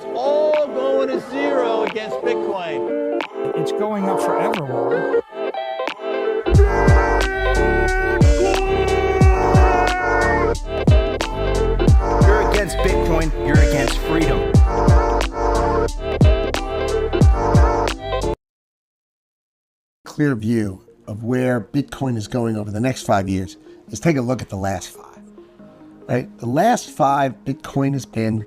It's all going to zero against Bitcoin. It's going up forever. You're against Bitcoin, you're against freedom. Clear view of where Bitcoin is going over the next 5 years is take a look at the last 5. Right? The last 5, Bitcoin has been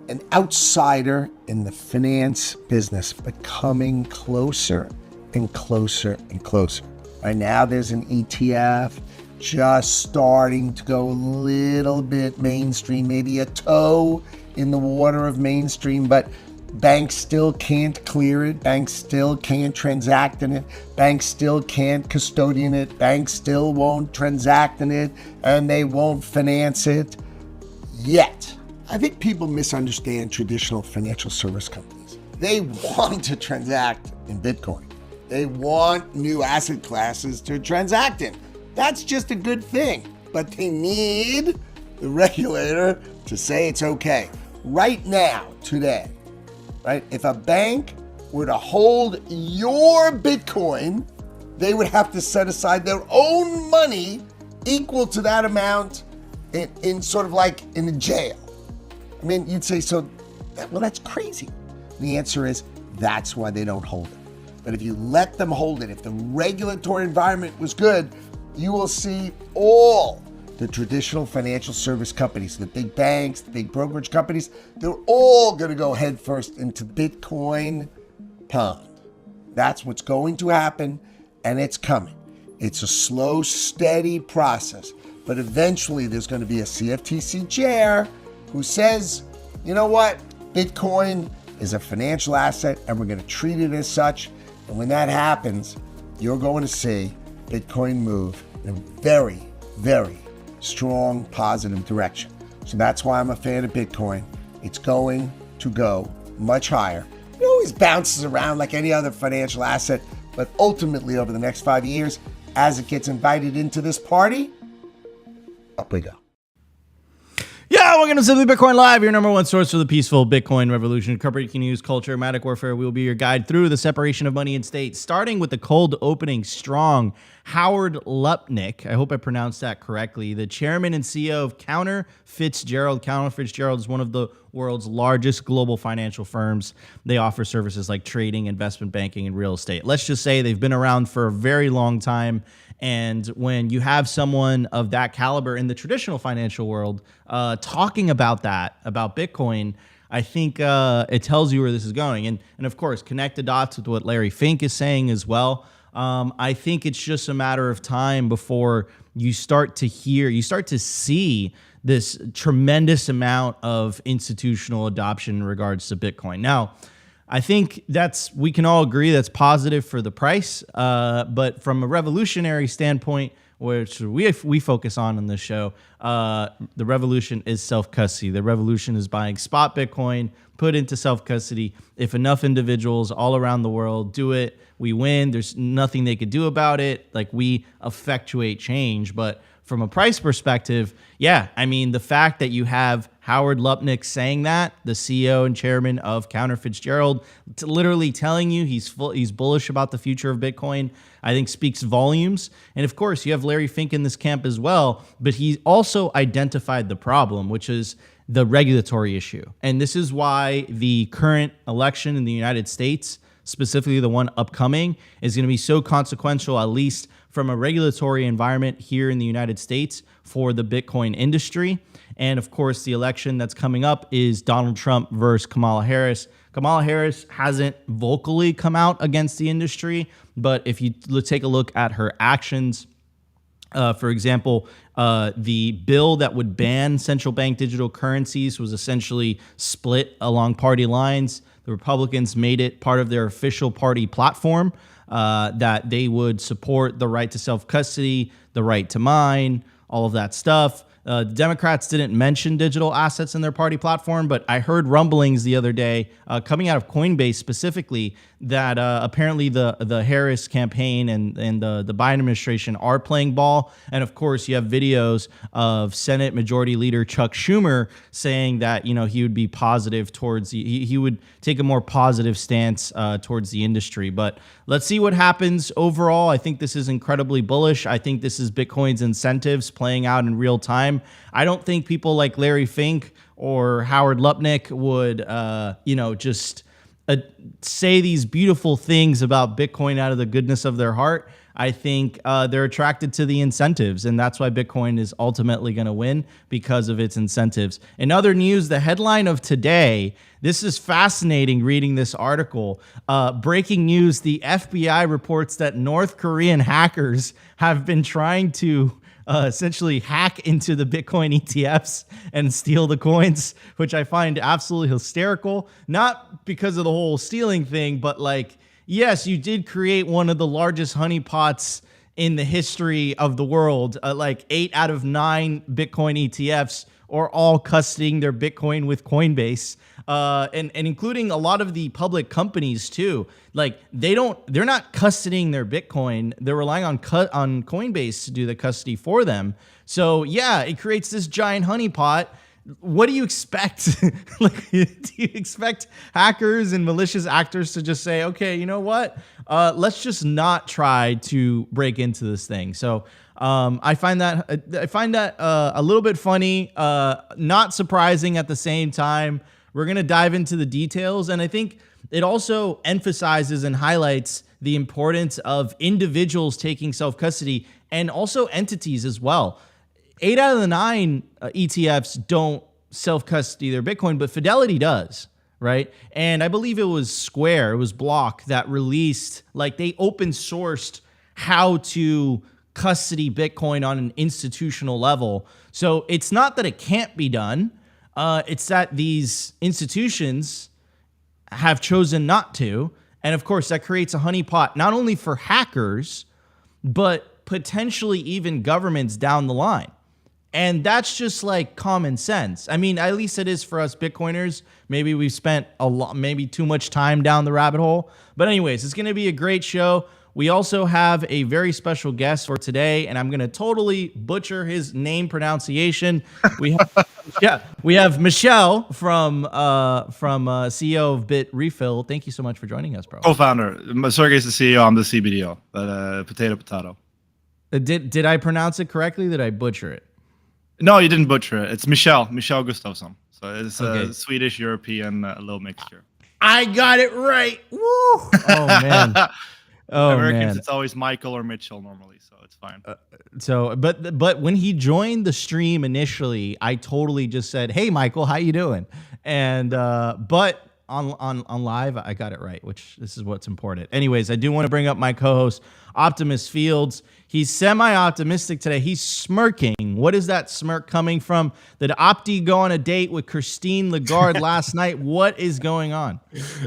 an outsider in the finance business, but coming closer and closer and closer. Right now, there's an ETF just starting to go a little bit mainstream, maybe a toe in the water of mainstream, but banks still can't clear it. Banks still can't transact in it. Banks still can't custodian it. Banks still won't transact in it, and they won't finance it yet. I think people misunderstand traditional financial service companies. They want to transact in Bitcoin. They want new asset classes to transact in. That's just a good thing, but they need the regulator to say it's okay. Right now, today, right? If a bank were to hold your Bitcoin, they would have to set aside their own money equal to that amount in sort of like in a jail. I mean, you'd say, well, that's crazy. The answer is, that's why they don't hold it. But if you let them hold it, if the regulatory environment was good, you will see all the traditional financial service companies, the big banks, the big brokerage companies, they're all going to go headfirst into Bitcoin pond. That's what's going to happen, and it's coming. It's a slow, steady process, but eventually there's going to be a CFTC chair who says, you know what, Bitcoin is a financial asset, and we're going to treat it as such. And when that happens, you're going to see Bitcoin move in a very, very strong, positive direction. So that's why I'm a fan of Bitcoin. It's going to go much higher. It always bounces around like any other financial asset, but ultimately over the next 5 years, as it gets invited into this party, up we go. Yeah, welcome to Simply Bitcoin Live, your number one source for the peaceful Bitcoin revolution. Corporate news, culture, matic warfare. We will be your guide through the separation of money and state, starting with the cold opening strong. Howard Lupnick, I hope I pronounced that correctly, the chairman and CEO of Cantor Fitzgerald. Cantor Fitzgerald is one of the world's largest global financial firms. They offer services like trading, investment banking, and real estate. Let's just say they've been around for a very long time. And when you have someone of that caliber in the traditional financial world talking about that, about Bitcoin, I think it tells you where this is going. And of course, connect the dots with what Larry Fink is saying as well. I think it's just a matter of time before you start to see this tremendous amount of institutional adoption in regards to Bitcoin. Now, I think we can all agree that's positive for the price, but from a revolutionary standpoint, which we focus on this show, the revolution is self-custody. The revolution is buying spot Bitcoin, put into self-custody. If enough individuals all around the world do it, we win. There's nothing they could do about it. Like, we effectuate change. But from a price perspective, yeah, I mean, the fact that you have Howard Lupnick saying that, the CEO and chairman of Cantor Fitzgerald, literally telling you he's bullish about the future of Bitcoin, I think speaks volumes. And of course, you have Larry Fink in this camp as well, but he also identified the problem, which is the regulatory issue. And this is why the current election in the United States, specifically the one upcoming, is going to be so consequential, at least from a regulatory environment here in the United States for the Bitcoin industry. And of course, the election that's coming up is Donald Trump versus Kamala Harris. Kamala Harris hasn't vocally come out against the industry, but if you take a look at her actions, for example, the bill that would ban central bank digital currencies was essentially split along party lines. The Republicans made it part of their official party platform that they would support the right to self-custody, the right to mine, all of that stuff. The Democrats didn't mention digital assets in their party platform, but I heard rumblings the other day coming out of Coinbase specifically that apparently the Harris campaign and the Biden administration are playing ball. And of course, you have videos of Senate Majority Leader Chuck Schumer saying that, you know, he would be positive towards he would take a more positive stance towards the industry. But let's see what happens overall. I think this is incredibly bullish. I think this is Bitcoin's incentives playing out in real time. I don't think people like Larry Fink or Howard Lupnick would, just say these beautiful things about Bitcoin out of the goodness of their heart. I think they're attracted to the incentives, and that's why Bitcoin is ultimately going to win, because of its incentives. In other news, the headline of today, this is fascinating reading this article. Breaking news, the FBI reports that North Korean hackers have been trying to essentially hack into the Bitcoin ETFs and steal the coins, which I find absolutely hysterical. Not because of the whole stealing thing, but like, yes, you did create one of the largest honeypots in the history of the world. Like 8 out of 9 Bitcoin ETFs are all custodying their Bitcoin with Coinbase, and including a lot of the public companies too. Like they're not custodying their Bitcoin. They're relying on Coinbase to do the custody for them. So yeah, it creates this giant honeypot. What do you expect? Like, do you expect hackers and malicious actors to just say, okay, you know what? Let's just not try to break into this thing. So I find that a little bit funny, not surprising at the same time. We're going to dive into the details. And I think it also emphasizes and highlights the importance of individuals taking self-custody and also entities as well. 8 out of the 9 ETFs don't self-custody their Bitcoin, but Fidelity does, right? And I believe it was Square, it was Block that released, like they open sourced how to custody Bitcoin on an institutional level. So it's not that it can't be done. It's that these institutions have chosen not to. And of course, that creates a honeypot, not only for hackers, but potentially even governments down the line. And that's just like common sense. I mean, at least it is for us Bitcoiners. Maybe we've spent maybe too much time down the rabbit hole. But anyways, it's going to be a great show. We also have a very special guest for today, and I'm going to totally butcher his name pronunciation. We have Michel from CEO of Bit Refill. Thank you so much for joining us, bro. Co-founder. Sergey's the CEO. I'm the CBDO. But potato. Did I pronounce it correctly? Did I butcher it? No, you didn't butcher it. It's Michel Gustafsson. So it's a Swedish European little mixture. I got it right. Woo! Oh man. Oh, Americans, man. It's always Michael or Mitchell normally, so it's fine. But when he joined the stream initially, I totally just said, "Hey, Michael, how you doing?" And but on live, I got it right, which this is what's important. Anyways, I do want to bring up my co-host, Optimus Fields. He's semi-optimistic today. He's smirking. What is that smirk coming from? Did Opti go on a date with Christine Lagarde last night? What is going on?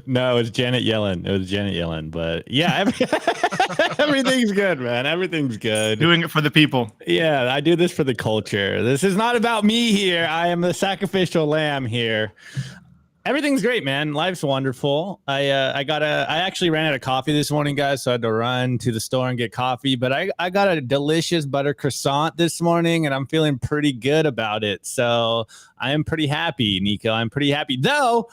No, it was Janet Yellen. But yeah, everything's good, man. Everything's good. Doing it for the people. Yeah, I do this for the culture. This is not about me here. I am the sacrificial lamb here. Everything's great, man. Life's wonderful. I actually ran out of coffee this morning, guys, so I had to run to the store and get coffee. But I got a delicious butter croissant this morning, and I'm feeling pretty good about it. So I am pretty happy, Nico. I'm pretty happy. Though,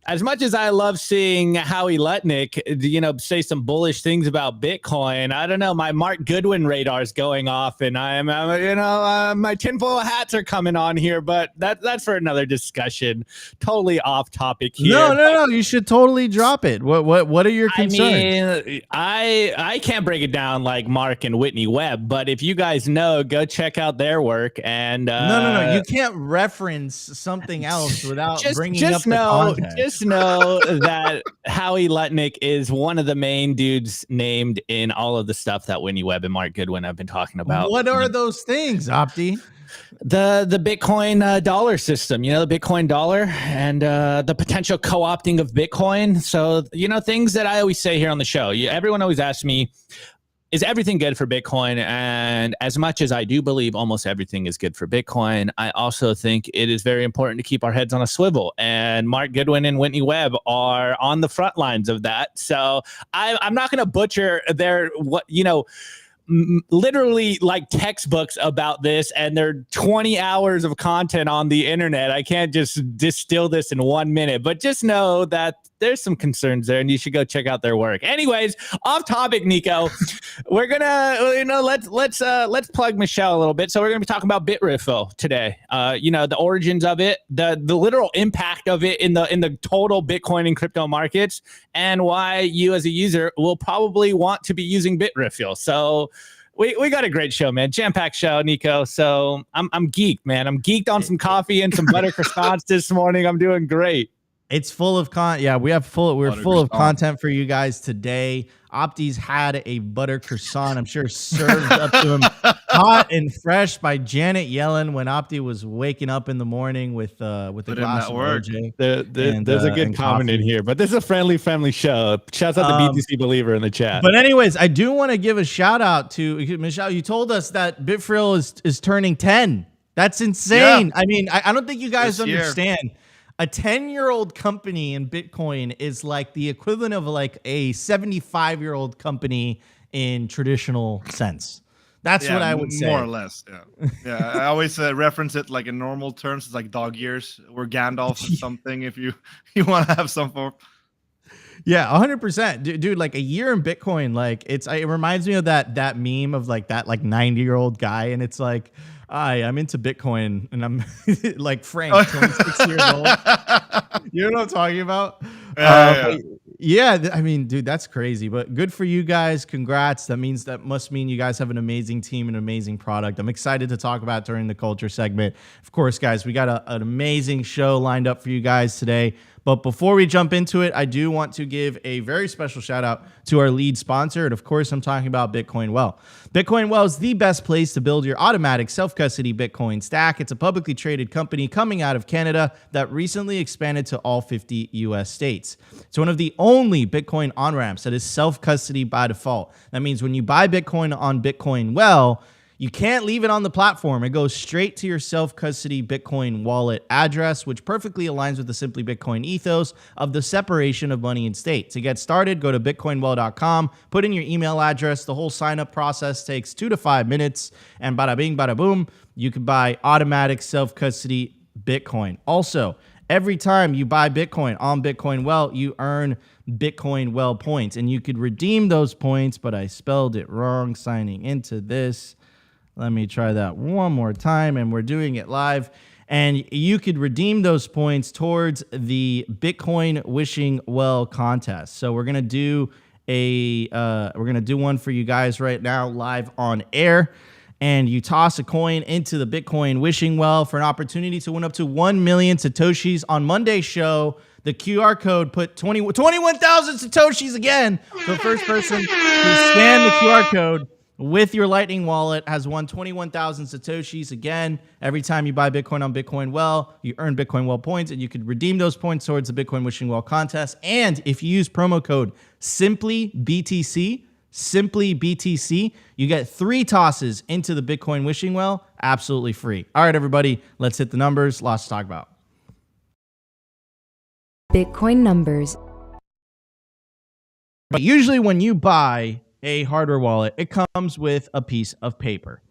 as much as I love seeing Howie Lutnick, say some bullish things about Bitcoin, I don't know. My Mark Goodwin radar is going off, and my tinfoil hats are coming on here. But that's for another discussion. Totally off topic here. No. You should totally drop it. What are your concerns? I mean, I can't break it down like Mark and Whitney Webb, but if you guys know, go check out their work. And no, you can't reference something else without bringing up the context. Just know that Howie Lutnick is one of the main dudes named in all of the stuff that Whitney Webb and Mark Goodwin have been talking about. What are those things, Opti? The Bitcoin dollar system, the Bitcoin dollar and the potential co-opting of Bitcoin. So, things that I always say here on the show. Everyone always asks me, is everything good for Bitcoin? And as much as I do believe almost everything is good for Bitcoin, I also think it is very important to keep our heads on a swivel. And Mark Goodwin and Whitney Webb are on the front lines of that. So I'm not going to butcher their literally like textbooks about this, and there are 20 hours of content on the internet. I can't just distill this in 1 minute, but just know that there's some concerns there, and you should go check out their work. Anyways, off topic, Nico. We're gonna, let's plug Michel a little bit. So we're gonna be talking about Bitrefo today. The origins of it, the literal impact of it in the total Bitcoin and crypto markets, and why you as a user will probably want to be using Bitrefo. So we got a great show, man. Jam-packed show, Nico. So I'm geeked, man. I'm geeked on some coffee and some butter croissants this morning. I'm doing great. It's full of we're full of content for you guys today. Opti's had a butter croissant, I'm sure served up to him hot and fresh by Janet Yellen when Opti was waking up in the morning with a glass of OJ. There's a good comment in here, but this is a friendly show. Shouts out the BTC believer in the chat. But anyways, I do want to give a shout out to Michel. You told us that Bitfrill is turning 10. That's insane. Yeah. I mean, I don't think you guys understand. A 10-year-old company in Bitcoin is like the equivalent of like a 75-year-old company in traditional sense. That's what I would say. More or less, yeah. Yeah, I always reference it like in normal terms. It's like dog years or Gandalf or something if you want to have some form. Yeah, 100%. Dude, like a year in Bitcoin, like it reminds me of that meme of like that like 90-year-old guy, and it's like, I'm into Bitcoin, and I'm like Frank, 26 years old. You know what I'm talking about? Yeah. I mean, dude, that's crazy. But good for you guys. Congrats. That must mean you guys have an amazing team and an amazing product. I'm excited to talk about during the culture segment. Of course, guys, we got an amazing show lined up for you guys today. But before we jump into it, I do want to give a very special shout out to our lead sponsor. And of course, I'm talking about Bitcoin Well. Bitcoin Well is the best place to build your automatic self-custody Bitcoin stack. It's a publicly traded company coming out of Canada that recently expanded to all 50 US states. It's one of the only Bitcoin on-ramps that is self-custody by default. That means when you buy Bitcoin on Bitcoin Well, you can't leave it on the platform. It goes straight to your self-custody Bitcoin wallet address, which perfectly aligns with the Simply Bitcoin ethos of the separation of money and state. To get started, go to bitcoinwell.com, put in your email address. The whole sign-up process takes 2 to 5 minutes, and bada bing, bada boom, you can buy automatic self-custody Bitcoin. Also, every time you buy Bitcoin on Bitcoin Well, you earn Bitcoin Well points, and you could redeem those points, but I spelled it wrong signing into this. Let me try that one more time, and we're doing it live. And you could redeem those points towards the Bitcoin Wishing Well contest. So we're gonna do one for you guys right now, live on air. And you toss a coin into the Bitcoin Wishing Well for an opportunity to win up to 1 million Satoshis. On Monday's show, the QR code put 21,000 Satoshis again. The first person who scanned the QR code with your Lightning wallet has won 21,000 Satoshis. Again, every time you buy Bitcoin on Bitcoin Well, you earn Bitcoin Well points, and you could redeem those points towards the Bitcoin Wishing Well contest. And if you use promo code SimplyBTC, you get 3 tosses into the Bitcoin Wishing Well absolutely free. All right, everybody, let's hit the numbers. Lots to talk about. Bitcoin numbers. But usually when you buy a hardware wallet, it comes with a piece of paper,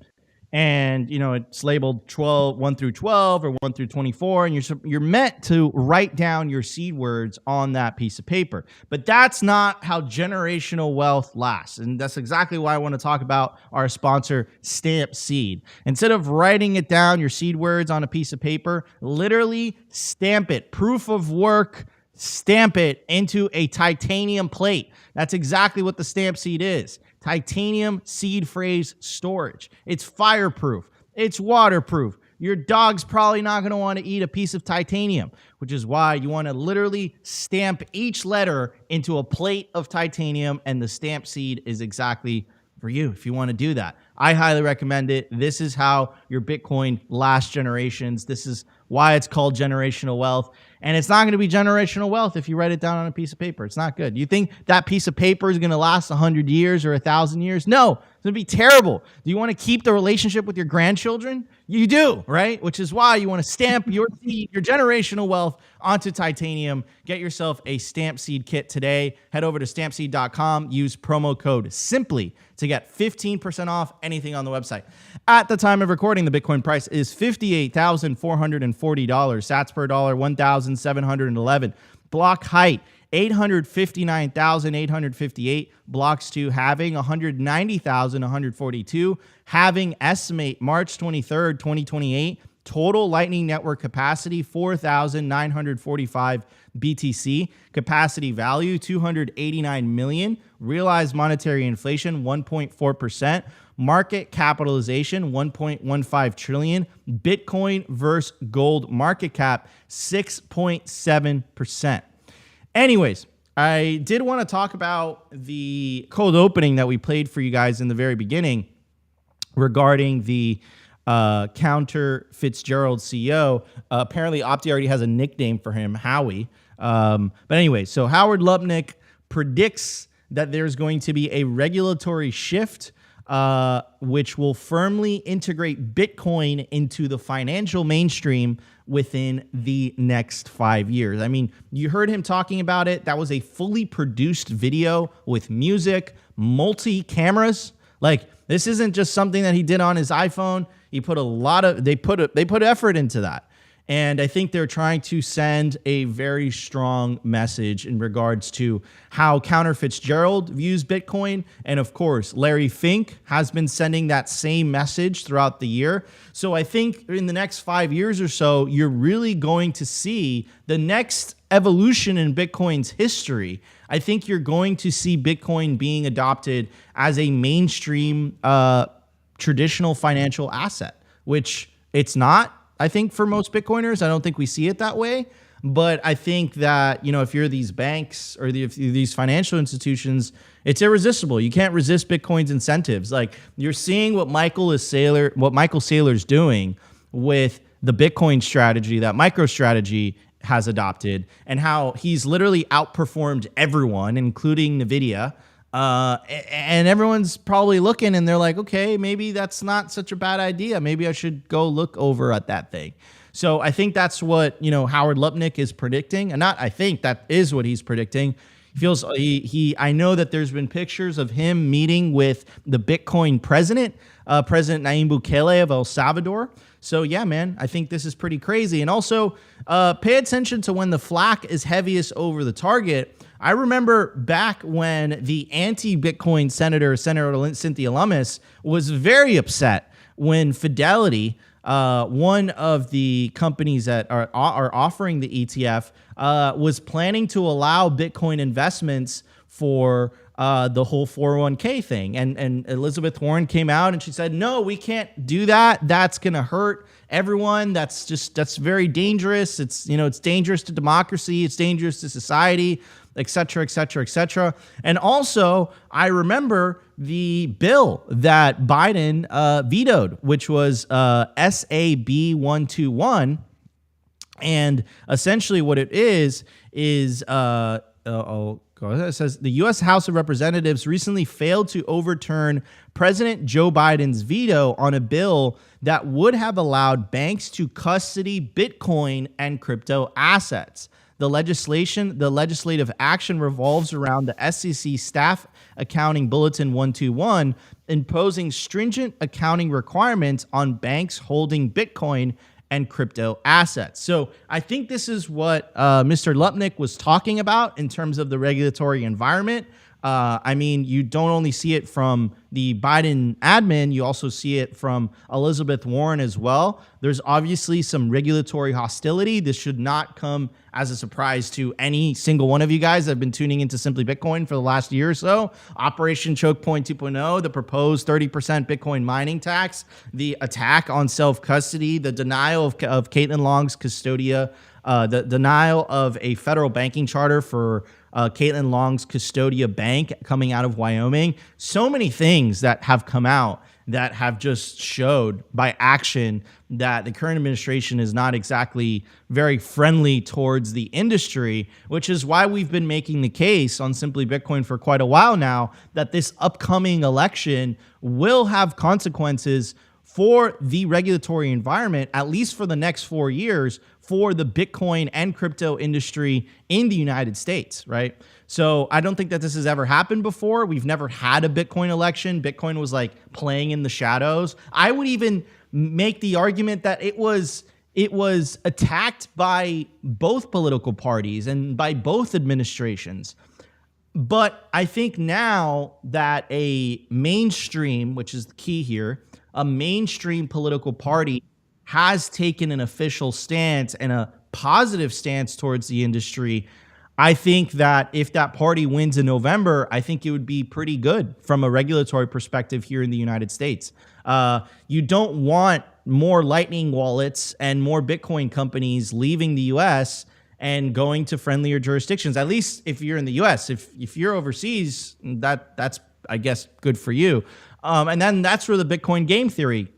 and it's labeled 1 through 12 or 1 through 24, and you're meant to write down your seed words on that piece of paper. But that's not how generational wealth lasts, and that's exactly why I want to talk about our sponsor, Stamp Seed. Instead of writing it down, your seed words on a piece of paper, literally stamp it, proof of work. Stamp it into a titanium plate. That's exactly what the Stamp Seed is. Titanium seed phrase storage. It's fireproof. It's waterproof. Your dog's probably not going to want to eat a piece of titanium, which is why you want to literally stamp each letter into a plate of titanium, and the Stamp Seed is exactly for you if you want to do that. I highly recommend it. This is how your Bitcoin lasts generations. This is why it's called generational wealth. And it's not going to be generational wealth if you write it down on a piece of paper. It's not good. You think that piece of paper is going to last 100 years or 1,000 years? No, it's going to be terrible. Do you want to keep the relationship with your grandchildren? You do, right? Which is why you want to stamp your seed, your generational wealth onto titanium. Get yourself a stamp seed kit today. Head over to stampseed.com. Use promo code SIMPLY to get 15% off anything on the website. At the time of recording, the Bitcoin price is $58,440. Sats per dollar, 1,711. Block height, 859,858. Blocks to halving, 190,142. Halving estimate March 23rd, 2028. Total Lightning Network capacity, 4,945 BTC. Capacity value, 289 million. Realized monetary inflation, 1.4%. Market capitalization, 1.15 trillion. Bitcoin versus gold market cap, 6.7%. Anyways, I did want to talk about the cold opening that we played for you guys in the very beginning regarding the Cantor Fitzgerld CEO. Apparently, Opti already has a nickname for him, Howie. But anyway, so Howard Lupnick predicts that there's going to be a regulatory shift which will firmly integrate Bitcoin into the financial mainstream within the next 5 years. I mean, you heard him talking about it. That was a fully produced video with music, multi-cameras. Like, this isn't just something that he did on his iPhone. He put they put effort into that. And I think they're trying to send a very strong message in regards to how Cantor Fitzgerald views Bitcoin. And of course, Larry Fink has been sending that same message throughout the year. So I think in the next 5 years or so, you're really going to see the next evolution in Bitcoin's history. I think you're going to see Bitcoin being adopted as a mainstream traditional financial asset, which it's not. I think for most Bitcoiners, I don't think we see it that way. But I think that, you know, if you're these banks or these financial institutions, it's irresistible. You can't resist Bitcoin's incentives. Like, you're seeing what Michael Saylor's doing with the Bitcoin strategy that MicroStrategy has adopted, and how he's literally outperformed everyone, including NVIDIA. And everyone's probably looking and they're like, okay, maybe that's not such a bad idea. Maybe I should go look over at that thing. So I think that's what, you know, Howard Lupnick is predicting. And I think that is what he's predicting. I know that there's been pictures of him meeting with the Bitcoin president, President Nayib Bukele of El Salvador. So yeah, man, I think this is pretty crazy. And also pay attention to when the flak is heaviest over the target. I remember back when the anti-Bitcoin Senator Cynthia Lummis was very upset when Fidelity, one of the companies that are offering the ETF, was planning to allow Bitcoin investments for the whole 401k thing. And Elizabeth Warren came out and she said, no, we can't do that. That's going to hurt everyone. That's very dangerous. It's dangerous to democracy. It's dangerous to society, et cetera, et cetera, et cetera. And also, I remember the bill that Biden vetoed, which was SAB 121. And essentially what it is it says the U.S. House of Representatives recently failed to overturn President Joe Biden's veto on a bill that would have allowed banks to custody Bitcoin and crypto assets. The legislative action revolves around the SEC Staff Accounting Bulletin 121, imposing stringent accounting requirements on banks holding Bitcoin and crypto assets. So I think this is what Mr. Lupnick was talking about in terms of the regulatory environment. I mean, you don't only see it from the Biden admin, you also see it from Elizabeth Warren as well. There's obviously some regulatory hostility. This should not come as a surprise to any single one of you guys that have been tuning into Simply Bitcoin for the last year or so. Operation Choke Point 2.0, the proposed 30% Bitcoin mining tax, the attack on self-custody, the denial of Caitlin Long's Custodia, the denial of a federal banking charter for Caitlin Long's Custodia Bank coming out of Wyoming. So many things that have come out that have just showed by action that the current administration is not exactly very friendly towards the industry, which is why we've been making the case on Simply Bitcoin for quite a while now that this upcoming election will have consequences for the regulatory environment, at least for the next 4 years, for the Bitcoin and crypto industry in the United States, right? So I don't think that this has ever happened before. We've never had a Bitcoin election. Bitcoin was like playing in the shadows. I would even make the argument that it was attacked by both political parties and by both administrations. But I think now that a mainstream, which is the key here, a mainstream political party has taken an official stance and a positive stance towards the industry, I think that if that party wins in November, I think it would be pretty good from a regulatory perspective here in the United States. You don't want more Lightning wallets and more Bitcoin companies leaving the US and going to friendlier jurisdictions, at least if you're in the US. If you're overseas, that's, I guess, good for you. And then that's where the Bitcoin game theory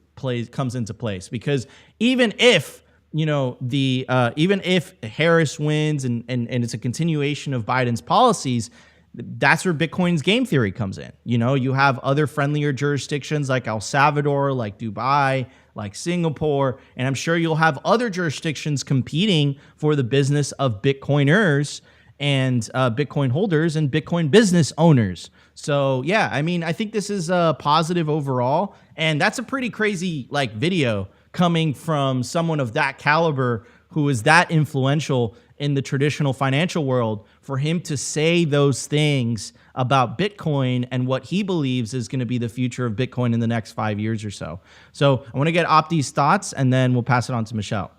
comes into place, because even if even if Harris wins and it's a continuation of Biden's policies, that's where Bitcoin's game theory comes in. You have other friendlier jurisdictions like El Salvador, like Dubai, like Singapore, and I'm sure you'll have other jurisdictions competing for the business of Bitcoiners and Bitcoin holders and Bitcoin business owners. So yeah, I mean, I think this is positive overall, and that's a pretty crazy video coming from someone of that caliber who is that influential in the traditional financial world, for him to say those things about Bitcoin and what he believes is going to be the future of Bitcoin in the next 5 years or so. So I want to get Opti's thoughts, and then we'll pass it on to Michel.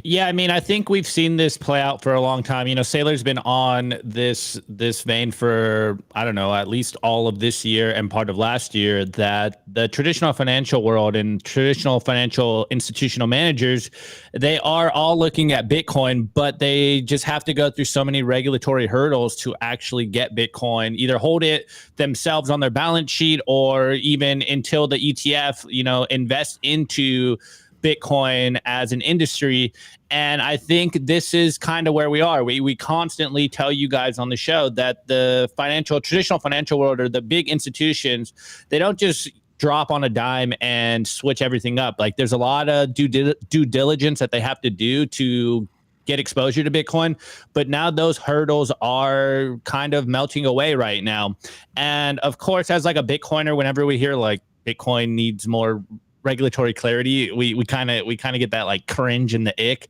Yeah, I mean, I think we've seen this play out for a long time. Saylor's been on this vein for, I don't know, at least all of this year and part of last year, that the traditional financial world and traditional financial institutional managers, they are all looking at Bitcoin, but they just have to go through so many regulatory hurdles to actually get Bitcoin, either hold it themselves on their balance sheet, or even until the ETF, invest into Bitcoin as an industry. And I think this is kind of where we are. We constantly tell you guys on the show that the traditional financial world, or the big institutions, they don't just drop on a dime and switch everything up. There's a lot of due diligence that they have to do to get exposure to Bitcoin, but now those hurdles are kind of melting away right now. And of course, as a Bitcoiner, whenever we hear Bitcoin needs more regulatory clarity, we kind of get that cringe and the ick,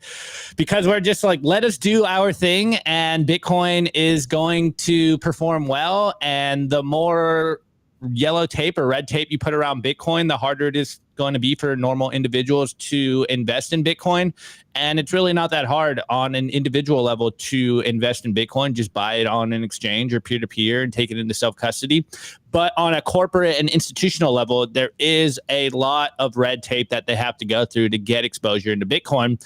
because we're just let us do our thing, and Bitcoin is going to perform well. And the more yellow tape or red tape you put around Bitcoin, the harder it is going to be for normal individuals to invest in Bitcoin. And it's really not that hard on an individual level to invest in Bitcoin. Just buy it on an exchange or peer-to-peer and take it into self-custody. But on a corporate and institutional level, there is a lot of red tape that they have to go through to get exposure into Bitcoin.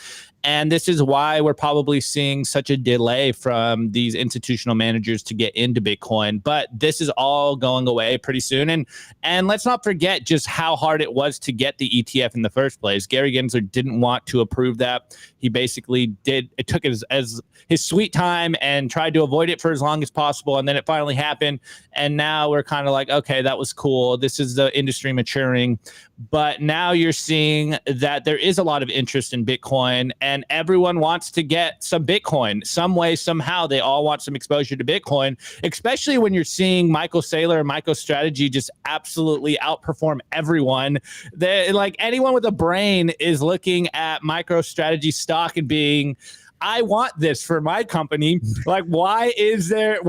And this is why we're probably seeing such a delay from these institutional managers to get into Bitcoin. But this is all going away pretty soon. And let's not forget just how hard it was to get the ETF in the first place. Gary Gensler didn't want to approve that. He basically took it as his sweet time and tried to avoid it for as long as possible. And then it finally happened. And now we're kind of okay, that was cool. This is the industry maturing. But now you're seeing that there is a lot of interest in Bitcoin, and everyone wants to get some Bitcoin some way, somehow. They all want some exposure to Bitcoin, especially when you're seeing Michael Saylor and MicroStrategy just absolutely outperform everyone. Anyone with a brain is looking at MicroStrategy stock and being, I want this for my company. Why is there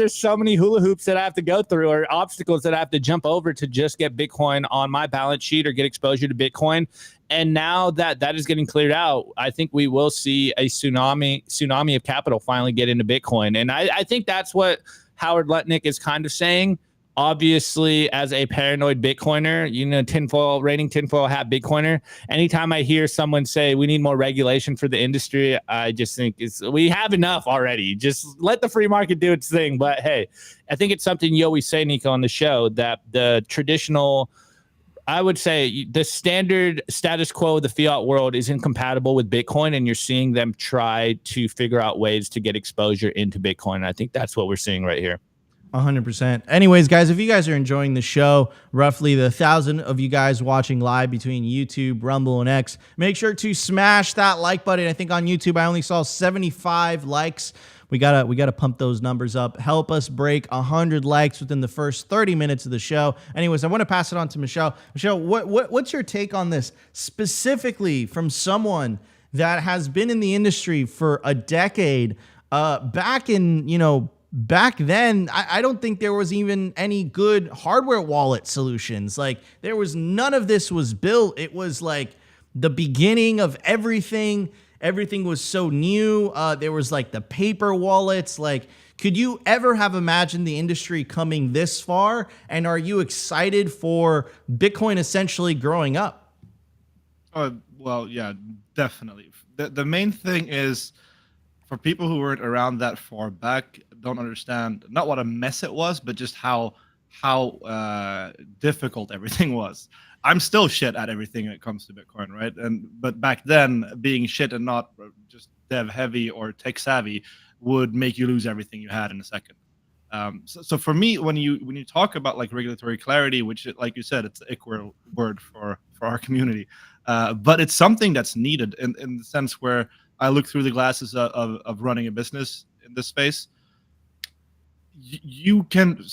so many hula hoops that I have to go through, or obstacles that I have to jump over to just get Bitcoin on my balance sheet or get exposure to Bitcoin? And now that is getting cleared out, I think we will see a tsunami of capital finally get into Bitcoin. And I think that's what Howard Lutnick is kind of saying. Obviously, as a paranoid Bitcoiner, tinfoil hat Bitcoiner, anytime I hear someone say we need more regulation for the industry, I just think we have enough already. Just let the free market do its thing. But hey, I think it's something you always say, Nico, on the show, that the traditional I would say the standard status quo of the fiat world is incompatible with Bitcoin, and you're seeing them try to figure out ways to get exposure into Bitcoin. And I think that's what we're seeing right here. 100%. Anyways, guys, if you guys are enjoying the show, roughly the 1,000 of you guys watching live between YouTube, Rumble, and X, make sure to smash that like button. I think on YouTube, I only saw 75 likes. We gotta pump those numbers up. Help us break 100 likes within the first 30 minutes of the show. Anyways, I want to pass it on to Michel. Michel, what's your take on this, specifically from someone that has been in the industry for a decade? Back then, I don't think there was even any good hardware wallet solutions. Like, there was none of this was built. It was like the beginning of everything. Everything was so new. There was like the paper wallets. Like, could you ever have imagined the industry coming this far? And are you excited for Bitcoin essentially growing up? Well, yeah, definitely. The main thing is, for people who weren't around that far back, don't understand not what a mess it was, but just how difficult everything was. I'm still shit at everything when it comes to Bitcoin, right? But back then, being shit and not just dev heavy or tech savvy would make you lose everything you had in a second. So for me, when you talk about like regulatory clarity, which, like you said, it's the ick word for our community, but it's something that's needed in the sense where I look through the glasses of running a business in this space. You can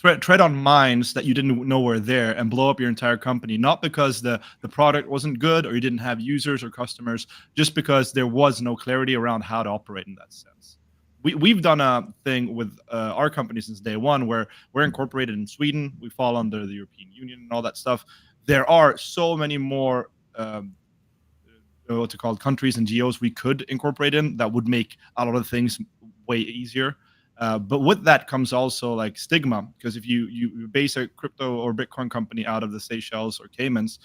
tread on mines that you didn't know were there and blow up your entire company, not because the product wasn't good or you didn't have users or customers, just because there was no clarity around how to operate in that sense. We've done a thing with our company since day one where we're incorporated in Sweden. We fall under the European Union and all that stuff. There are so many more what's it called, countries and geos we could incorporate in that would make a lot of things way easier. But with that comes also like stigma, because if you base a crypto or Bitcoin company out of the Seychelles or Caymans,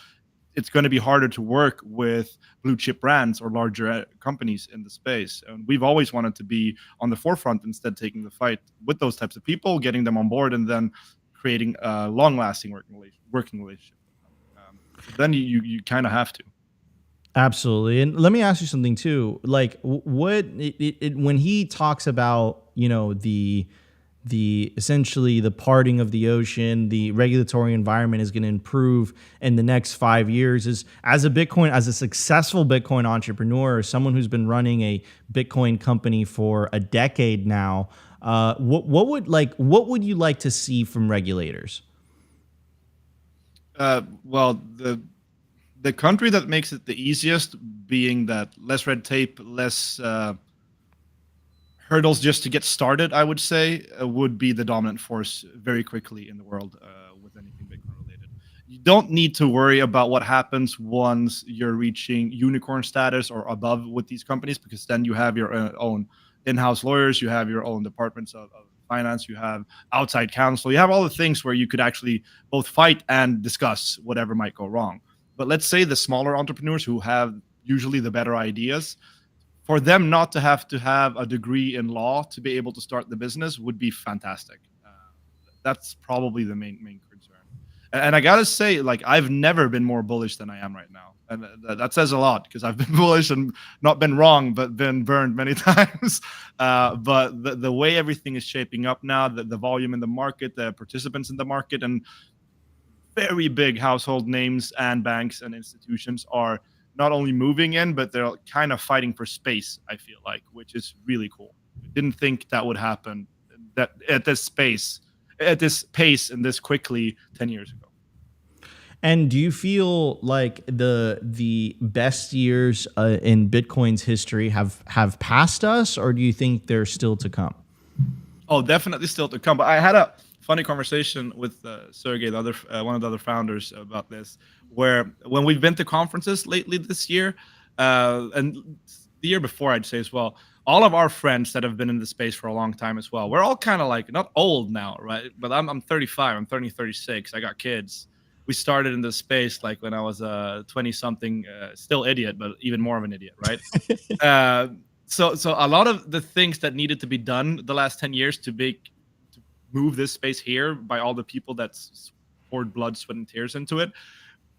it's going to be harder to work with blue chip brands or larger companies in the space. And we've always wanted to be on the forefront, instead taking the fight with those types of people, getting them on board, and then creating a long-lasting working relationship. Then you kind of have to. Absolutely. And let me ask you something too. Like, when he talks about, the essentially the parting of the ocean, the regulatory environment is going to improve in the next 5 years, is as a successful Bitcoin entrepreneur, someone who's been running a Bitcoin company for a decade now, what would you like to see from regulators? Well, the country that makes it the easiest, being that less red tape, less hurdles just to get started, I would say, would be the dominant force very quickly in the world with anything Bitcoin related. You don't need to worry about what happens once you're reaching unicorn status or above with these companies, because then you have your own in-house lawyers, you have your own departments of finance, you have outside counsel, you have all the things where you could actually both fight and discuss whatever might go wrong. But let's say the smaller entrepreneurs who have usually the better ideas, for them not to have a degree in law to be able to start the business would be fantastic. That's probably the main concern. And I gotta say, like, I've never been more bullish than I am right now, and that says a lot, because I've been bullish and not been wrong, but been burned many times. But the way everything is shaping up now, the volume in the market, the participants in the market, and very big household names and banks and institutions are not only moving in, but they're kind of fighting for space, I feel like, which is really cool. I didn't think that would happen that at this pace and this quickly 10 years ago. And do you feel like the best years in Bitcoin's history have passed us, or do you think they're still to come? Oh, definitely still to come. But I had a funny conversation with Sergey, one of the other founders, about this, where when we've been to conferences lately this year, and the year before, I'd say as well, all of our friends that have been in the space for a long time as well, we're all kind of like, not old now, right? But I'm 35, I'm turning 36, I got kids. We started in this space like when I was 20-something, still idiot, but even more of an idiot, right? So a lot of the things that needed to be done the last 10 years to move this space here by all the people that's poured blood, sweat, and tears into it.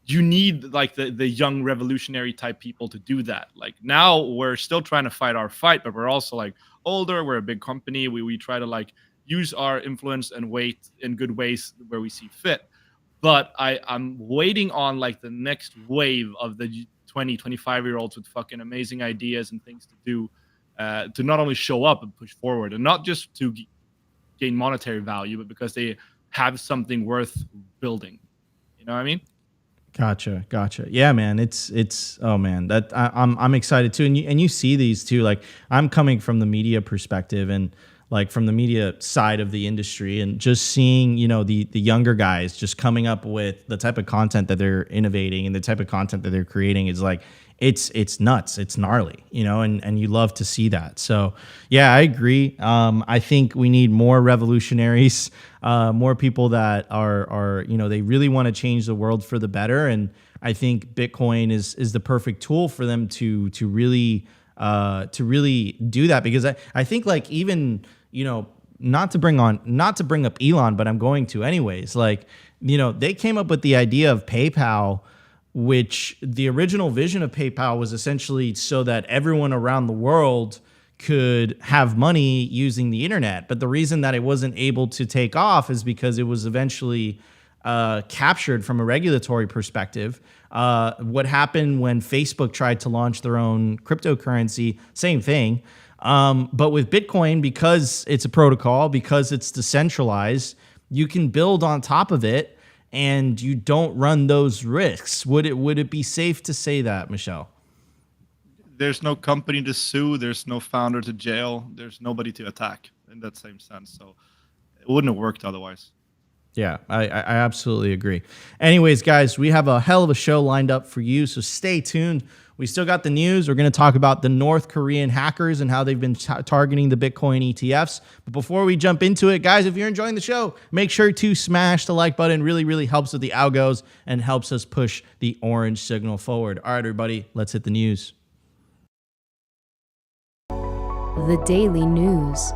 You need like the young revolutionary type people to do that. Like now we're still trying to fight our fight, but we're also like older. We're a big company. We try to like use our influence and weight in good ways where we see fit. But I'm waiting on like the next wave of the 20, 25-year-olds with fucking amazing ideas and things to do, to not only show up and push forward, and not just to gain monetary value, but because they have something worth building. You know what I mean? Gotcha. Yeah, man. It's oh man, that I'm excited too. And you see these too. Like I'm coming from the media perspective and like from the media side of the industry, and just seeing, you know, the younger guys just coming up with the type of content that they're innovating and the type of content that they're creating is like it's nuts. It's gnarly, you know, and you love to see that. So yeah, I agree. I think we need more revolutionaries, more people that are, you know, they really want to change the world for the better. And I think Bitcoin is the perfect tool for them to really do that, because I think like even, you know, not to bring up Elon, but I'm going to anyways, like, you know, they came up with the idea of PayPal, which the original vision of PayPal was essentially so that everyone around the world could have money using the internet. But the reason that it wasn't able to take off is because it was eventually captured from a regulatory perspective. What happened when Facebook tried to launch their own cryptocurrency, same thing. But with Bitcoin, because it's a protocol, because it's decentralized, you can build on top of it and you don't run those risks. Would it be safe to say that, Michel? There's no company to sue. There's no founder to jail. There's nobody to attack in that same sense. So it wouldn't have worked otherwise. Yeah, I absolutely agree. Anyways, guys, we have a hell of a show lined up for you, so stay tuned. We still got the news. We're going to talk about the North Korean hackers and how they've been targeting the Bitcoin ETFs. But before we jump into it, guys, if you're enjoying the show, make sure to smash the like button. Really, really helps with the algos and helps us push the orange signal forward. All right, everybody, let's hit the news. The Daily News.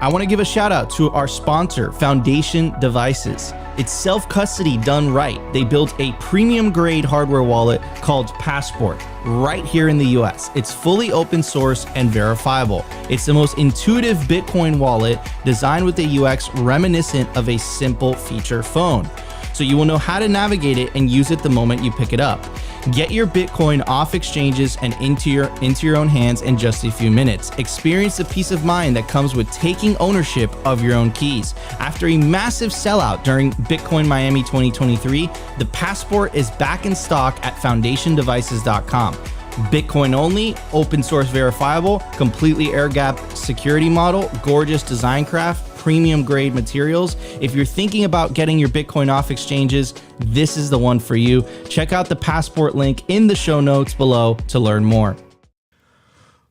I want to give a shout out to our sponsor, Foundation Devices. It's self-custody done right. They built a premium grade hardware wallet called Passport right here in the US. It's fully open source and verifiable. It's the most intuitive Bitcoin wallet designed with a UX reminiscent of a simple feature phone. So you will know how to navigate it and use it the moment you pick it up. Get your Bitcoin off exchanges and into your own hands in just a few minutes. Experience the peace of mind that comes with taking ownership of your own keys. After a massive sellout during Bitcoin Miami 2023, the Passport is back in stock at foundationdevices.com. Bitcoin only, open source verifiable, completely air-gapped security model, gorgeous design craft, premium grade materials. If you're thinking about getting your Bitcoin off exchanges, this is the one for you. Check out the Passport link in the show notes below to learn more.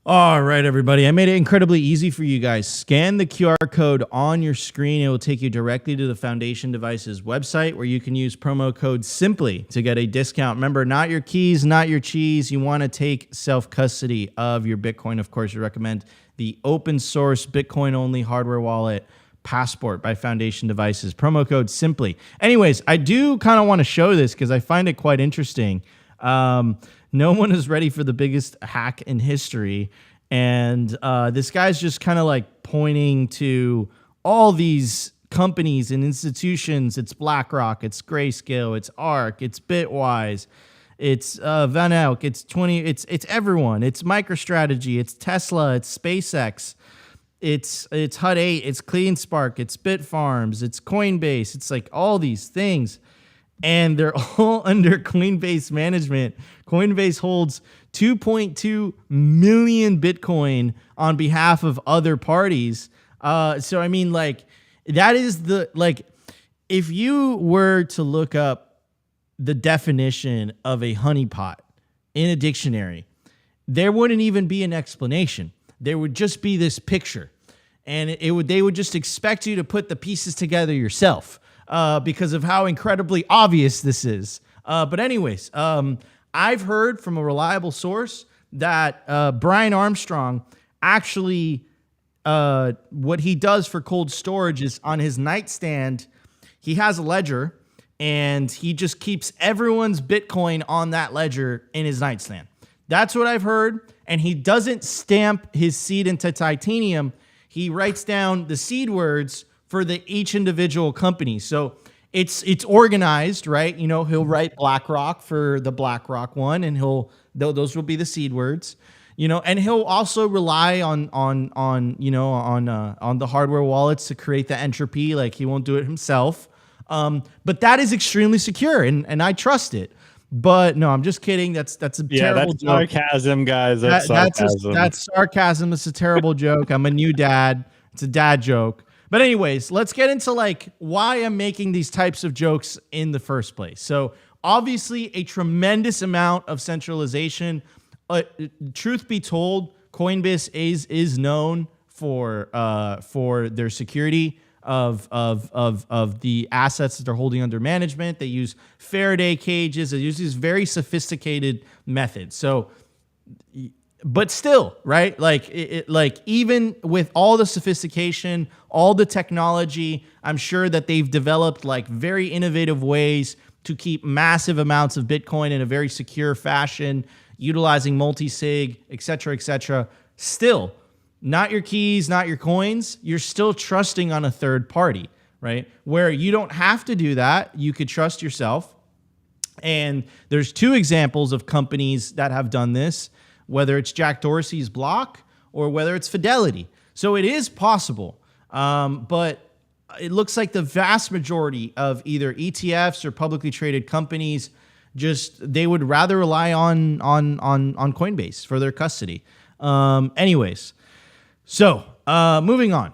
All right, everybody. I made it incredibly easy for you guys. Scan the QR code on your screen. It will take you directly to the Foundation Devices website, where you can use promo code SIMPLY to get a discount. Remember, not your keys, not your cheese. You want to take self-custody of your Bitcoin. Of course, we recommend the open source Bitcoin only hardware wallet Passport by Foundation Devices. Promo code SIMPLY. Anyways, I do kind of want to show this because I find it quite interesting. No one is ready for the biggest hack in history. And this guy's just kind of like pointing to all these companies and institutions. It's BlackRock, it's Grayscale, it's ARK, it's Bitwise, it's Van Elk, it's everyone. It's MicroStrategy, it's Tesla, it's SpaceX, it's Hut 8, it's CleanSpark, it's Bitfarms, it's Coinbase. It's like all these things. And they're all under Coinbase management. Coinbase holds 2.2 million Bitcoin on behalf of other parties. So, I mean, like, that is if you were to look up the definition of a honeypot in a dictionary, there wouldn't even be an explanation. There would just be this picture. And they would just expect you to put the pieces together yourself. Because of how incredibly obvious this is. But anyways, I've heard from a reliable source that Brian Armstrong actually, what he does for cold storage is on his nightstand, he has a ledger and he just keeps everyone's Bitcoin on that ledger in his nightstand. That's what I've heard. And he doesn't stamp his seed into titanium. He writes down the seed words for each individual company. So it's organized, right? You know, he'll write BlackRock for the BlackRock one, and those will be the seed words. You know, and he'll also rely on the hardware wallets to create the entropy. Like, he won't do it himself. But that is extremely secure, and I trust it. But no, I'm just kidding. That's a terrible that's joke. sarcasm, guys. That's sarcasm. That's sarcasm. It's a terrible joke. I'm a new dad. It's a dad joke. But anyways, let's get into like why I'm making these types of jokes in the first place. So obviously, a tremendous amount of centralization. Truth be told, Coinbase is known for their security of the assets that they're holding under management. They use Faraday cages. They use these very sophisticated methods. So, but still, right? Like like even with all the sophistication, all the technology, I'm sure that they've developed like very innovative ways to keep massive amounts of Bitcoin in a very secure fashion, utilizing multi-sig, et cetera, still not your keys, not your coins. You're still trusting on a third party, right? Where you don't have to do that. You could trust yourself. And there's two examples of companies that have done this, whether it's Jack Dorsey's Block or whether it's Fidelity. So it is possible. But it looks like the vast majority of either ETFs or publicly traded companies they would rather rely on Coinbase for their custody. Anyways, so moving on.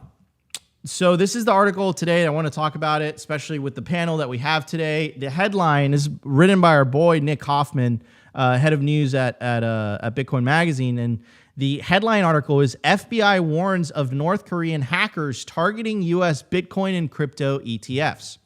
So this is the article today. I want to talk about it, especially with the panel that we have today. The headline is written by our boy Nick Hoffman, head of news at Bitcoin Magazine, and the headline article is FBI warns of North Korean hackers targeting U.S. Bitcoin and crypto ETFs.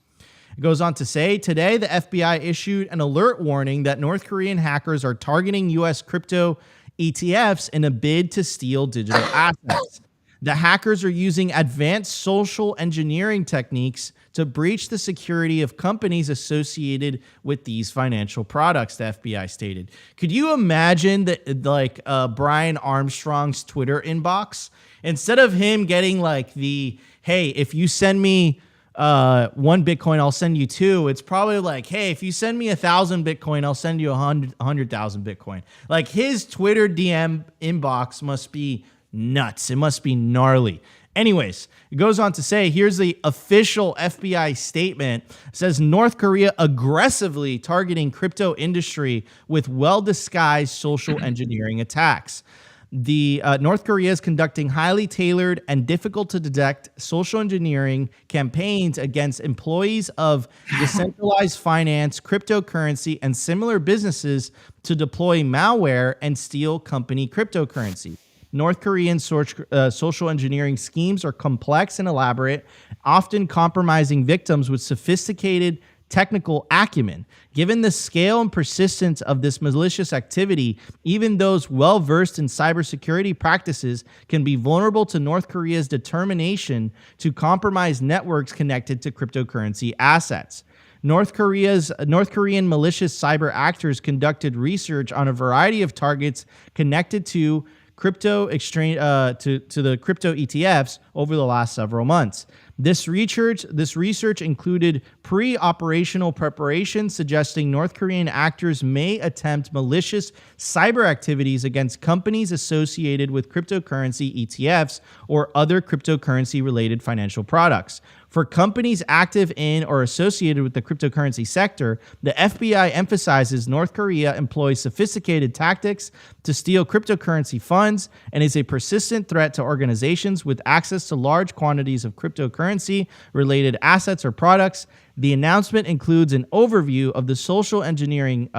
It goes on to say, today the FBI issued an alert warning that North Korean hackers are targeting U.S. crypto ETFs in a bid to steal digital assets. The hackers are using advanced social engineering techniques to breach the security of companies associated with these financial products, the FBI stated. Could you imagine that, like, Brian Armstrong's Twitter inbox? Instead of him getting like hey, if you send me 1 Bitcoin, I'll send you 2. It's probably like, hey, if you send me 1,000 Bitcoin, I'll send you 100,000 Bitcoin. Like, his Twitter DM inbox must be nuts. It must be gnarly. Anyways, it goes on to say, here's the official FBI statement. It says North Korea aggressively targeting crypto industry with well-disguised social engineering attacks. The North Korea is conducting highly tailored and difficult to detect social engineering campaigns against employees of decentralized finance, cryptocurrency, and similar businesses to deploy malware and steal company cryptocurrency. North Korean social engineering schemes are complex and elaborate, often compromising victims with sophisticated technical acumen. Given the scale and persistence of this malicious activity, even those well-versed in cybersecurity practices can be vulnerable to North Korea's determination to compromise networks connected to cryptocurrency assets. North Korean malicious cyber actors conducted research on a variety of targets connected to crypto exchange to the crypto ETFs over the last several months. This research included pre-operational preparation suggesting North Korean actors may attempt malicious cyber activities against companies associated with cryptocurrency ETFs or other cryptocurrency-related financial products. For companies active in or associated with the cryptocurrency sector, the FBI emphasizes North Korea employs sophisticated tactics to steal cryptocurrency funds and is a persistent threat to organizations with access to large quantities of cryptocurrency-related assets or products. The announcement includes an overview of the social engineering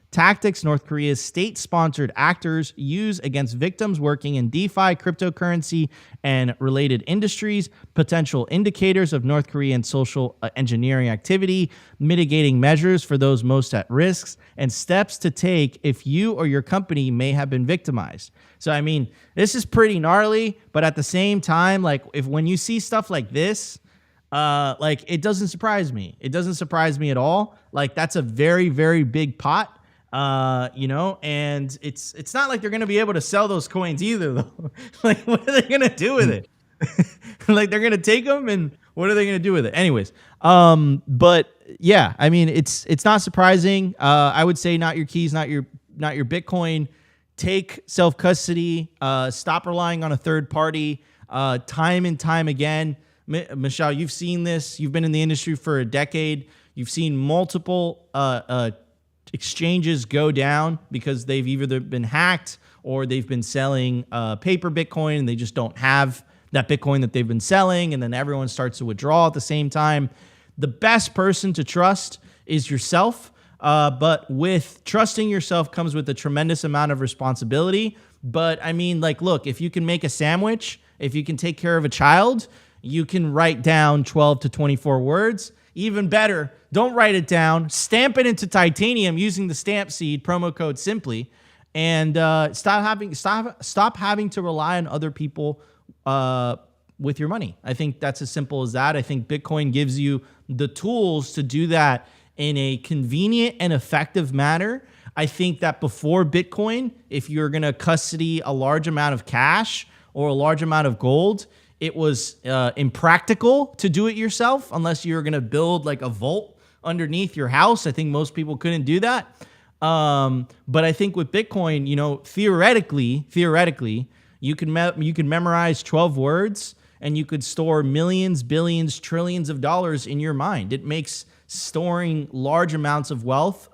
tactics North Korea's state-sponsored actors use against victims working in DeFi, cryptocurrency, and related industries, potential indicators of North Korean social engineering activity, mitigating measures for those most at risk, and steps to take if you or your company may have been victimized. So, I mean, this is pretty gnarly, but at the same time, like, when you see stuff like this, like it doesn't surprise me. It doesn't surprise me at all. Like that's a very, very big pot. And it's not like they're gonna be able to sell those coins either though. Like what are they gonna do with it? Like they're gonna take them and what are they gonna do with it? Anyways, but yeah, I mean it's not surprising. I would say not your keys, not your Bitcoin. Take self custody. Stop relying on a third party. Time and time again. Michel, you've seen this. You've been in the industry for a decade. You've seen multiple exchanges go down because they've either been hacked or they've been selling paper Bitcoin and they just don't have that Bitcoin that they've been selling. And then everyone starts to withdraw at the same time. The best person to trust is yourself. But with trusting yourself comes with a tremendous amount of responsibility. But I mean, like, look, if you can make a sandwich, if you can take care of a child, you can write down 12 to 24 words. Even better, don't write it down. Stamp it into titanium using the stamp seed promo code simply, and stop having to rely on other people with your money. I think that's as simple as that. I think Bitcoin gives you the tools to do that in a convenient and effective manner. I think that before Bitcoin, if you're going to custody a large amount of cash or a large amount of gold, it was impractical to do it yourself unless you're going to build like a vault underneath your house. I think most people couldn't do that. But I think with Bitcoin, theoretically, you can memorize 12 words and you could store millions, billions, trillions of dollars in your mind. It makes storing large amounts of wealth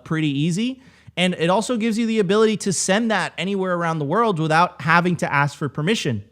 pretty easy. And it also gives you the ability to send that anywhere around the world without having to ask for permission.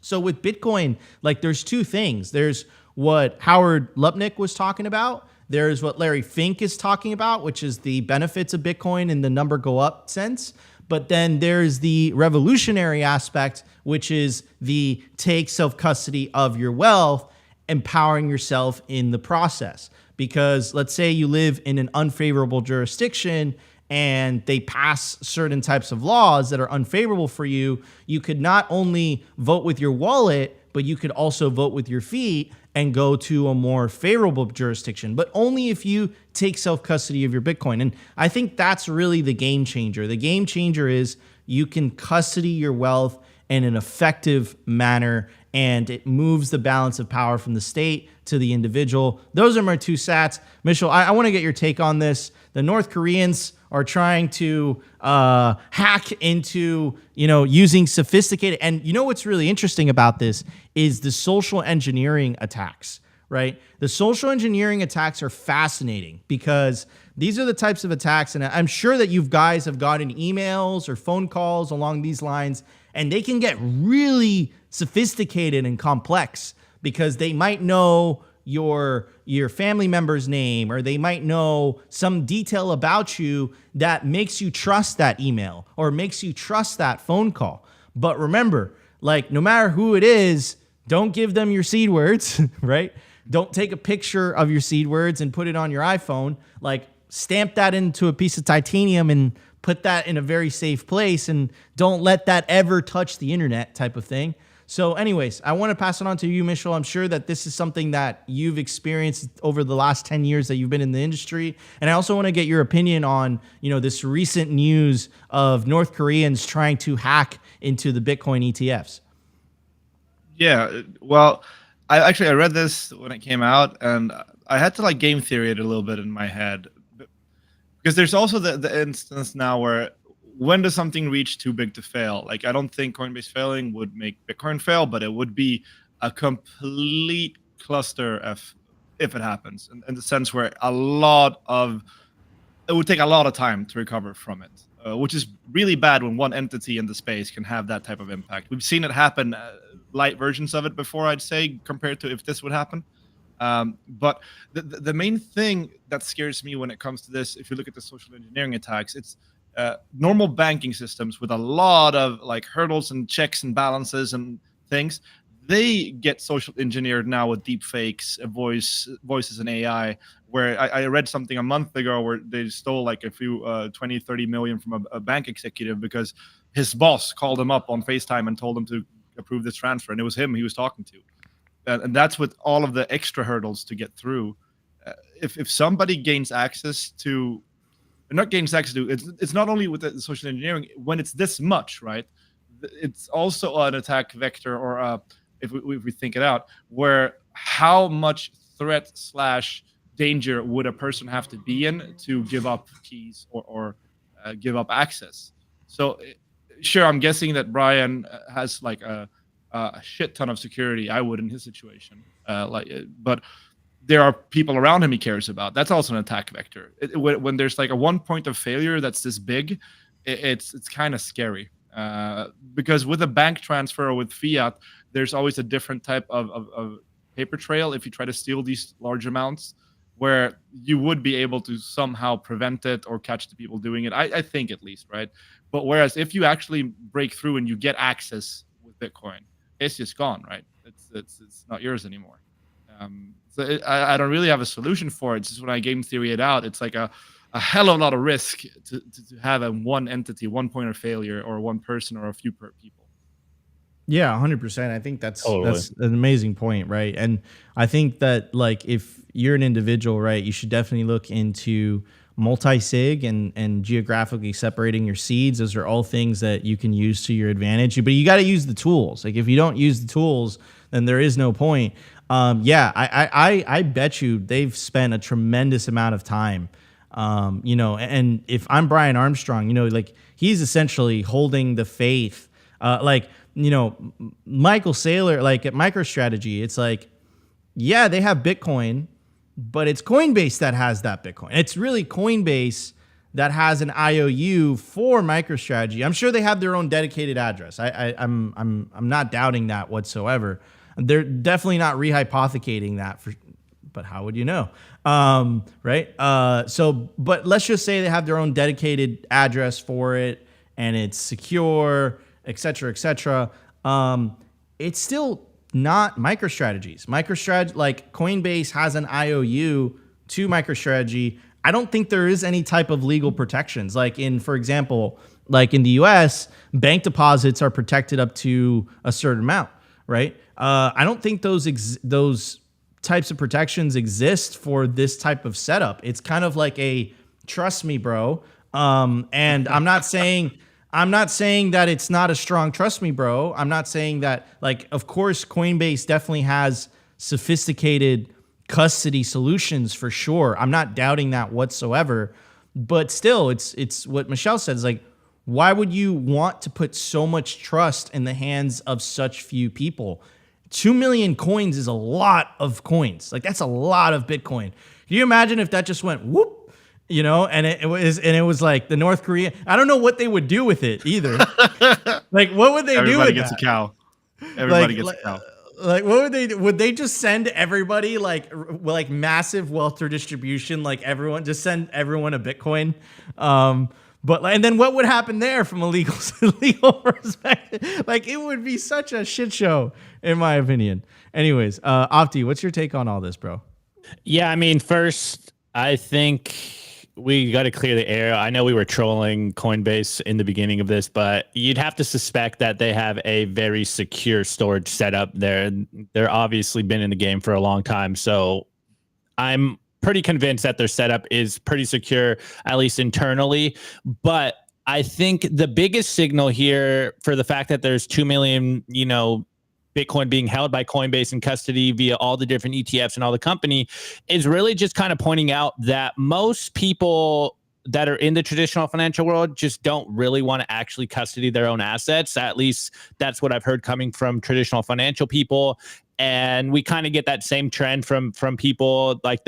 So with Bitcoin, like there's two things. There's what Howard Lupnick was talking about. There's what Larry Fink is talking about, which is the benefits of Bitcoin in the number go up sense. But then there's the revolutionary aspect, which is the take self-custody of your wealth, empowering yourself in the process. Because let's say you live in an unfavorable jurisdiction and they pass certain types of laws that are unfavorable for you, you could not only vote with your wallet, but you could also vote with your feet and go to a more favorable jurisdiction, but only if you take self-custody of your Bitcoin. And I think that's really the game changer. The game changer is you can custody your wealth in an effective manner, and it moves the balance of power from the state to the individual. Those are my two sats. Michel, I want to get your take on this. The North Koreans are trying to hack into, using sophisticated, and what's really interesting about this is the social engineering attacks, right? The social engineering attacks are fascinating because these are the types of attacks, and I'm sure that you guys have gotten emails or phone calls along these lines, and they can get really sophisticated and complex because they might know your family member's name, or they might know some detail about you that makes you trust that email or makes you trust that phone call. But remember, like, no matter who it is, don't give them your seed words, right? Don't take a picture of your seed words and put it on your iPhone. Like, stamp that into a piece of titanium and put that in a very safe place, and don't let that ever touch the internet, type of thing. So anyways, I want to pass it on to you, Michel. I'm sure that this is something that you've experienced over the last 10 years that you've been in the industry. And I also want to get your opinion on, this recent news of North Koreans trying to hack into the Bitcoin ETFs. Yeah, well, I read this when it came out, and I had to game theory it a little bit in my head. Because there's also the instance now where, when does something reach too big to fail? Like, I don't think Coinbase failing would make Bitcoin fail, but it would be a complete cluster if it happens, in the sense where it would take a lot of time to recover from it, which is really bad when one entity in the space can have that type of impact. We've seen it happen, light versions of it before, I'd say, compared to if this would happen. But the main thing that scares me when it comes to this, if you look at the social engineering attacks, it's normal banking systems with a lot of hurdles and checks and balances and things. They get social engineered now with deep fakes, voices and AI, where I read something a month ago where they stole a few 20, 30 million from a bank executive because his boss called him up on FaceTime and told him to approve this transfer. And it was him he was talking to. and that's with all of the extra hurdles to get through. If somebody gains access to, not gains access to, it's not only with the social engineering, when it's this much, right? It's also an attack vector, or if we think it out, where how much threat / danger would a person have to be in to give up keys or give up access? So sure, I'm guessing that Brian has like a shit ton of security. I would in his situation, but there are people around him he cares about. That's also an attack vector. When there's like a one point of failure that's this big, it's kind of scary. Because with a bank transfer or with fiat, there's always a different type of paper trail if you try to steal these large amounts, where you would be able to somehow prevent it or catch the people doing it. I think, at least, right? But whereas if you actually break through and you get access with Bitcoin, it's just gone, right? It's not yours anymore. So I don't really have a solution for it. It's just when I game theory it out, it's like a hell of a lot of risk to have a one entity, one point of failure, or one person, or a few people. Yeah, 100%. I think that's Totally. that's an amazing point, right? And I think that, like, if you're an individual, right, you should definitely look into multi-sig and geographically separating your seeds. Those are all things that you can use to your advantage. But you got to use the tools. Like, if you don't use the tools, then there is no point. I bet you they've spent a tremendous amount of time. And if I'm Brian Armstrong, like, he's essentially holding the faith, Michael Saylor, like at MicroStrategy, it's like, yeah, they have Bitcoin, but it's Coinbase that has that Bitcoin. It's really Coinbase that has an IOU for MicroStrategy. I'm sure they have their own dedicated address. I'm not doubting that whatsoever. They're definitely not rehypothecating that, but how would you know? Right? But let's just say they have their own dedicated address for it, and it's secure, et cetera, et cetera. It's still not MicroStrategy's. MicroStrategy, like Coinbase, has an IOU to MicroStrategy. I don't think there is any type of legal protections. Like for example, like in the US, bank deposits are protected up to a certain amount, right? I don't think those types of protections exist for this type of setup. It's kind of like a trust me, bro. And I'm not saying that it's not a strong trust me, bro. I'm not saying that, like, of course, Coinbase definitely has sophisticated custody solutions for sure. I'm not doubting that whatsoever. But still, it's what Michel says, like, why would you want to put so much trust in the hands of such few people? 2 million coins is a lot of coins. Like, that's a lot of Bitcoin. Can you imagine if that just went whoop? And it was like the North Korea. I don't know what they would do with it either. Like, what would they do with Everybody gets that? a cow. Everybody gets a cow. Like, what would they just send everybody like massive wealth redistribution? Like, just send everyone a Bitcoin. And then what would happen there from a legal perspective? Like, it would be such a shit show, in my opinion. Anyways, Opti, what's your take on all this, bro? Yeah, I mean, first, I think we got to clear the air. I know we were trolling Coinbase in the beginning of this, but you'd have to suspect that they have a very secure storage setup there. They're obviously been in the game for a long time, so I'm pretty convinced that their setup is pretty secure, at least internally. But I think the biggest signal here for the fact that there's 2 million, Bitcoin being held by Coinbase in custody via all the different ETFs and all the company is really just kind of pointing out that most people that are in the traditional financial world just don't really want to actually custody their own assets. At least that's what I've heard coming from traditional financial people. And we kind of get that same trend from people like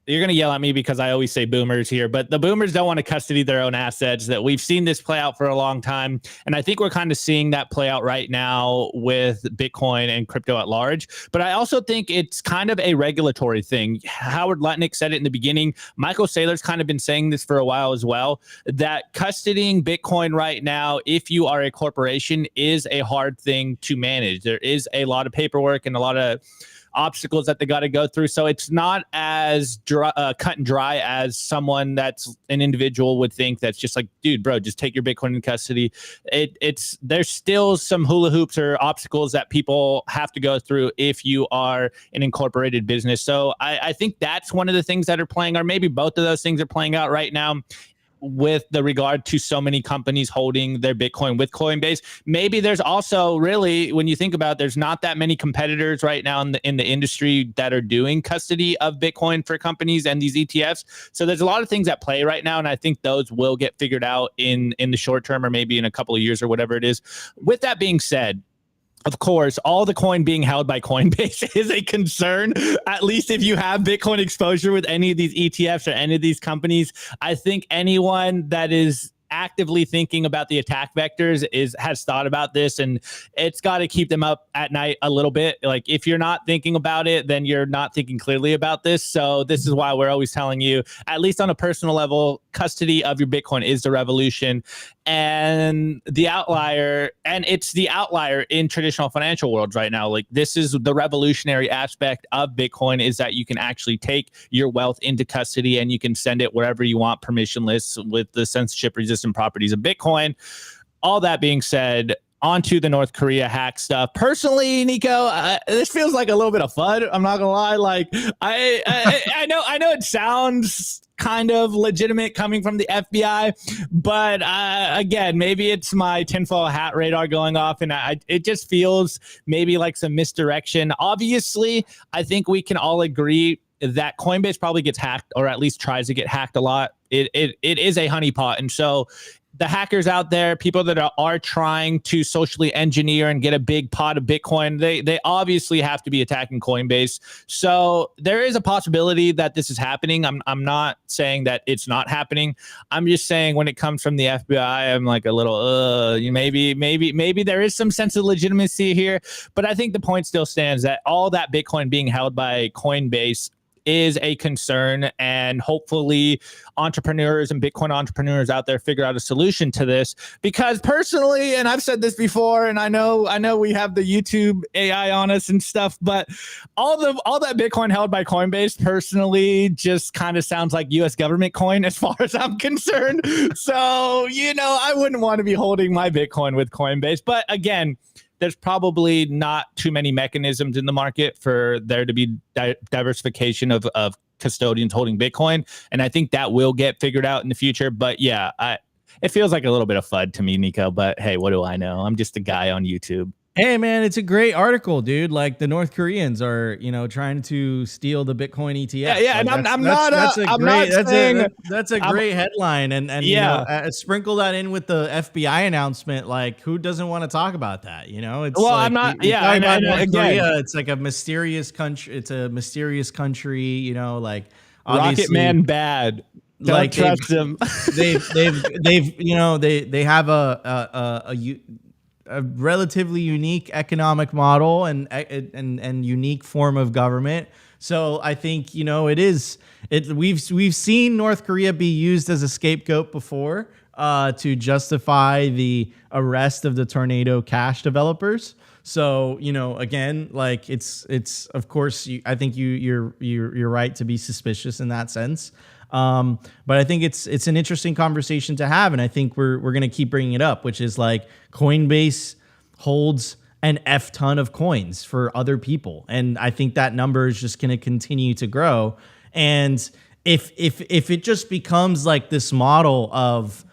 you're going to yell at me because I always say boomers here, but the boomers don't want to custody their own assets. That we've seen this play out for a long time. And I think we're kind of seeing that play out right now with Bitcoin and crypto at large. But I also think it's kind of a regulatory thing. Howard Lutnick said it in the beginning. Michael Saylor's kind of been saying this for a while as well, that custodying Bitcoin right now, if you are a corporation, is a hard thing to manage. There is a lot of paperwork and a lot of obstacles that they got to go through. So it's not as cut and dry as someone that's an individual would think. That's just like, dude, bro, just take your Bitcoin in custody. There's still some hula hoops or obstacles that people have to go through if you are an incorporated business. So I think that's one of the things that are playing, or maybe both of those things are playing out right now, with the regard to so many companies holding their Bitcoin with Coinbase. Maybe there's also, really, when you think about it, there's not that many competitors right now in the industry that are doing custody of Bitcoin for companies and these ETFs. So there's a lot of things at play right now, and I think those will get figured out in the short term, or maybe in a couple of years or whatever it is. With that being said, of course, all the coin being held by Coinbase is a concern, at least if you have Bitcoin exposure with any of these ETFs or any of these companies. I think anyone that is actively thinking about the attack vectors has thought about this, and it's got to keep them up at night a little bit. Like, if you're not thinking about it, then you're not thinking clearly about this. So this is why we're always telling you, at least on a personal level, custody of your Bitcoin is the revolution. And the outlier, and it's the outlier in traditional financial worlds right now. Like, this is the revolutionary aspect of Bitcoin, is that you can actually take your wealth into custody and you can send it wherever you want, permissionless, with the censorship resistant properties of Bitcoin. All that being said, onto the North Korea hack stuff. Personally, Nico, this feels like a little bit of fun. I'm not gonna lie. Like, I know it sounds kind of legitimate coming from the FBI, but again, maybe it's my tinfoil hat radar going off, and it just feels maybe like some misdirection. Obviously, I think we can all agree that Coinbase probably gets hacked, or at least tries to get hacked a lot. It is a honeypot, and so the hackers out there, people that are trying to socially engineer and get a big pot of Bitcoin, they obviously have to be attacking Coinbase. So there is a possibility that this is happening. I'm not saying that it's not happening. I'm just saying, when it comes from the FBI, I'm like a little, maybe there is some sense of legitimacy here. But I think the point still stands that all that Bitcoin being held by Coinbase is a concern, and hopefully entrepreneurs and Bitcoin entrepreneurs out there figure out a solution to this. Because personally, and I've said this before, and I know we have the YouTube AI on us and stuff, but all that Bitcoin held by Coinbase personally just kind of sounds like US government coin as far as I'm concerned. So, I wouldn't want to be holding my Bitcoin with Coinbase. But again, there's probably not too many mechanisms in the market for there to be diversification of custodians holding Bitcoin. And I think that will get figured out in the future. But yeah, it feels like a little bit of FUD to me, Nico. But hey, what do I know? I'm just a guy on YouTube. Hey man, it's a great article, dude. Like, the North Koreans are, trying to steal the Bitcoin ETF. Yeah, like, and I'm not saying that's a great headline, and yeah, sprinkle that in with the FBI announcement. Like, who doesn't want to talk about that? It's well, like, I'm not. Yeah, and North Korea, it's like a mysterious country. It's a mysterious country. Like, Rocket Man bad. Don't trust them. They've they have a relatively unique economic model and unique form of government. So I think, we've seen North Korea be used as a scapegoat before to justify the arrest of the Tornado Cash developers. So, again, like, it's of course, I think you're right to be suspicious in that sense. But I think it's an interesting conversation to have, and I think we're going to keep bringing it up, which is like, Coinbase holds an F ton of coins for other people, and I think that number is just going to continue to grow. And if it just becomes like this model of,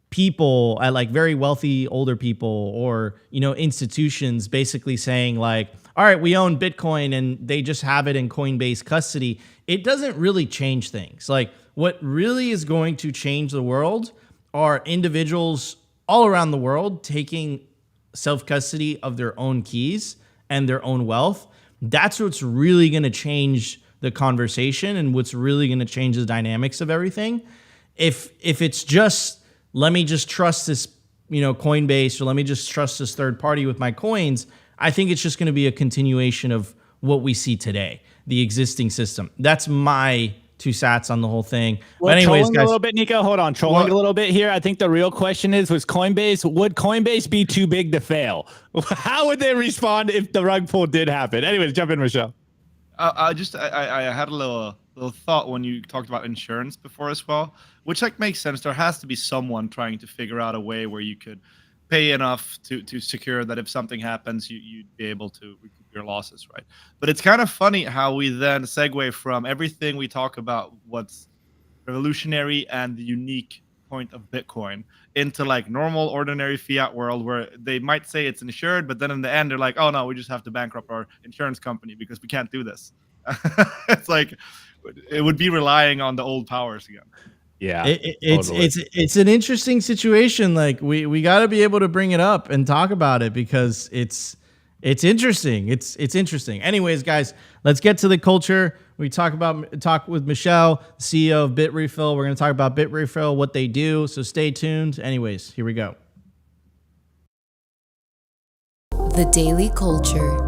people at like very wealthy older people or, institutions basically saying like, all right, we own Bitcoin, and they just have it in Coinbase custody, it doesn't really change things. Like, what really is going to change the world are individuals all around the world taking self-custody of their own keys and their own wealth. That's what's really going to change the conversation, and what's really going to change the dynamics of everything. If it's just, let me just trust this, Coinbase, or let me just trust this third party with my coins, I think it's just going to be a continuation of what we see today, the existing system. That's my sats on the whole thing. Well, But anyways, trolling guys, a little bit, Nico. Hold on, trolling What? a little bit here. I think the real question is: would Coinbase be too big to fail? How would they respond if the rug pull did happen? Anyways, jump in, Michel. I had a little thought when you talked about insurance before as well, which like makes sense. There has to be someone trying to figure out a way where you could pay enough to secure that if something happens, you'd be able to recoup your losses, right? But it's kind of funny how we then segue from everything we talk about what's revolutionary and the unique point of Bitcoin into like normal, ordinary fiat world where they might say it's insured, but then in the end they're like, oh no, we just have to bankrupt our insurance company because we can't do this. It's like it would be relying on the old powers again. Yeah, it's an interesting situation. Like we got to be able to bring it up and talk about it because it's interesting. It's interesting. Anyways, guys, let's get to the culture. We talk with Michel, CEO of BitRefill. We're going to talk about BitRefill, what they do. So stay tuned. Anyways, here we go. The Daily Culture.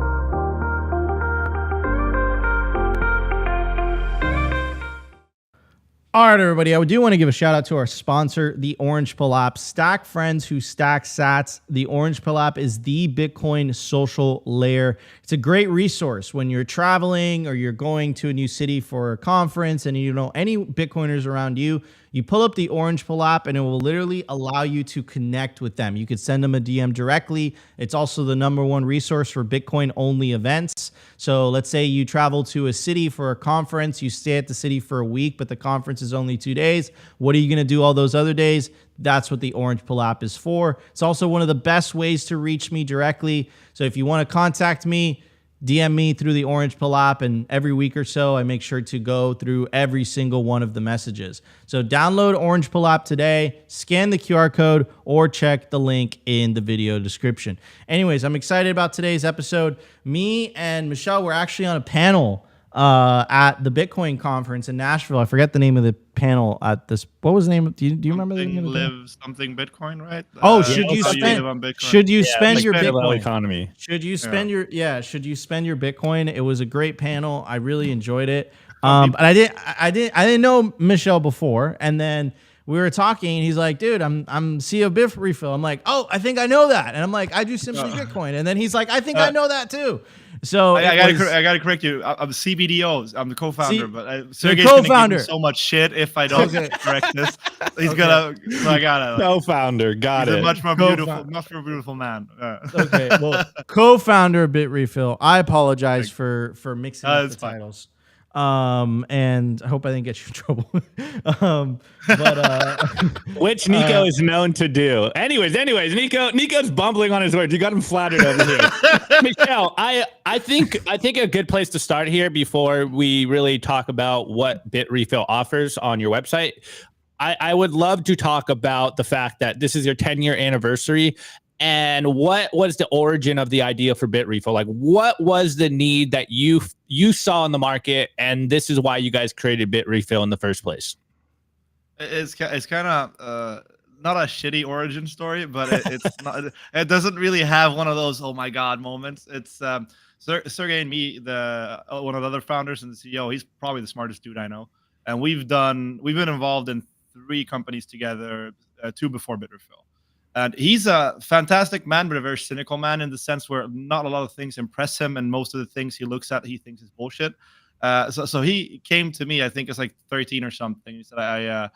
All right, everybody. I do want to give a shout out to our sponsor, the Orange Pill app. Stack friends who stack sats. The Orange Pill app is the Bitcoin social layer. It's a great resource when you're traveling or you're going to a new city for a conference and you know any Bitcoiners around you. You pull up the Orange Pill app and it will literally allow you to connect with them. You could send them a DM directly. It's also the #1 resource for Bitcoin only events. So let's say you travel to a city for a conference, you stay at the city for a week, but the conference is only 2 days. What are you going to do all those other days? That's what the Orange Pill app is for. It's also one of the best ways to reach me directly. So if you want to contact me, DM me through the Orange Pill app, and every week or so, I make sure to go through every single one of the messages. So download Orange Pill app today, scan the QR code, or check the link in the video description. Anyways, I'm excited about today's episode. Me and Michel were actually on a panel at the Bitcoin conference in Nashville. I forget the name of the panel at this. What was the name? Do you remember the name of the panel? Something Bitcoin, right? Oh, should you spend your Bitcoin economy? Should you spend your Bitcoin? It was a great panel. I really enjoyed it. But I didn't know Michel before, and then we were talking, and he's like, "Dude, I'm CEO of BitRefill." I'm like, "Oh, I think I know that," and I'm like, "I do Simply Bitcoin," and then he's like, "I think I know that too." So I gotta correct you. I'm CBDO. I'm the co-founder, but Sergey's co-founder. gonna give me so much shit if I don't correct this. He's gonna. So I gotta. Co-founder, got he's it. A much more beautiful man. Okay, well, co-founder of BitRefill. I apologize for mixing up the titles. And I hope I didn't get you in trouble. Which Nico is known to do. Anyways, Nico's bumbling on his words. You got him flattered over here. Michel, I think a good place to start here before we really talk about what BitRefill offers on your website. I would love to talk about the fact that this is your 10-year anniversary. And what was the origin of the idea for BitRefill? Like, what was the need that you saw in the market, and this is why you guys created BitRefill in the first place? It's kind of not a shitty origin story, but it's not. It doesn't really have one of those oh my god moments. It's Sergey and me, the one of the other founders and the CEO. He's probably the smartest dude I know, and we've been involved in 3 companies together, 2 before BitRefill. And he's a fantastic man, but a very cynical man in the sense where not a lot of things impress him, and most of the things he looks at, he thinks is bullshit. So he came to me, I think it's like 13 or something. He said, I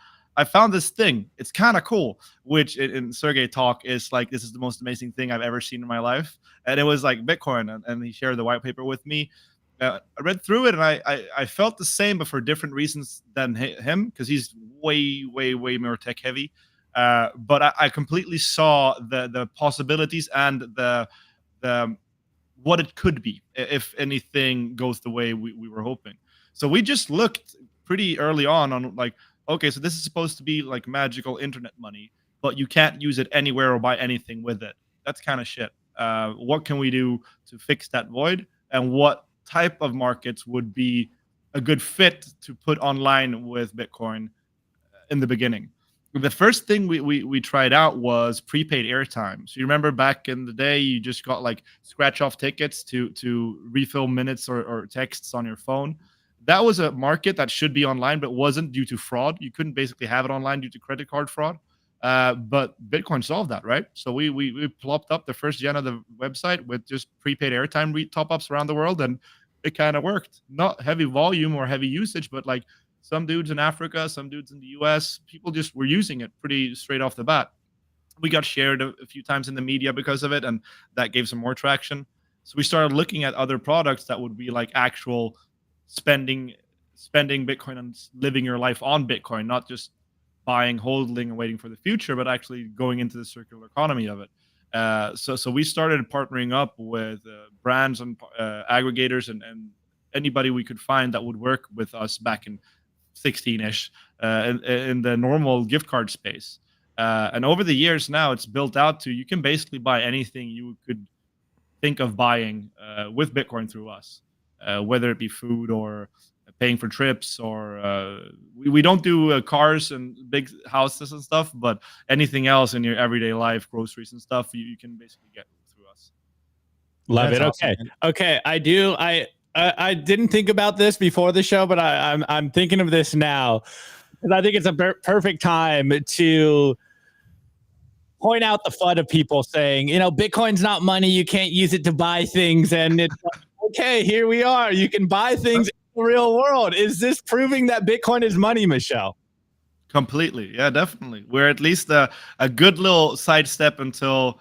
found this thing. It's kind of cool, which in Sergey talk is like, this is the most amazing thing I've ever seen in my life. And it was like Bitcoin, and he shared the white paper with me. I read through it, and I felt the same, but for different reasons than him, because he's way more tech heavy. But I completely saw the possibilities and the what it could be if anything goes the way we were hoping. So we just looked pretty early on like, okay, so this is supposed to be like magical internet money, but you can't use it anywhere or buy anything with it. That's kind of shit. What can we do to fix that void? And what type of markets would be a good fit to put online with Bitcoin in the beginning? The first thing we tried out was prepaid airtime. So you remember back in the day, you just got like scratch off tickets to refill minutes or texts on your phone. that was a market that should be online, but wasn't due to fraud. You couldn't basically have it online due to credit card fraud. But Bitcoin solved that, right? So we plopped up the first gen of the website with just prepaid airtime top ups around the world, and it kind of worked. Not heavy volume or heavy usage, but like some dudes in Africa, some dudes in the US, people just were using it pretty straight off the bat. We got shared a few times in the media because of it, and that gave some more traction. So we started looking at other products that would be like actual spending Bitcoin and living your life on Bitcoin, not just buying, holding, and waiting for the future, but actually going into the circular economy of it. So we started partnering up with brands and aggregators and anybody we could find that would work with us back in 16-ish in the normal gift card space. And over the years now, it's built out to you can basically buy anything you could think of buying with Bitcoin through us, whether it be food or paying for trips, or we don't do cars and big houses and stuff, but anything else in your everyday life, groceries and stuff, you can basically get through us. Love That's it. awesome, Okay. man. Okay. I didn't think about this before the show, but I'm thinking of this now because I think it's a perfect time to point out the FUD of people saying, Bitcoin's not money. You can't use it to buy things. And it's like, okay, here we are. You can buy things in the real world. Is this proving that Bitcoin is money, Michel? Completely. Yeah, definitely. We're at least a good little sidestep until,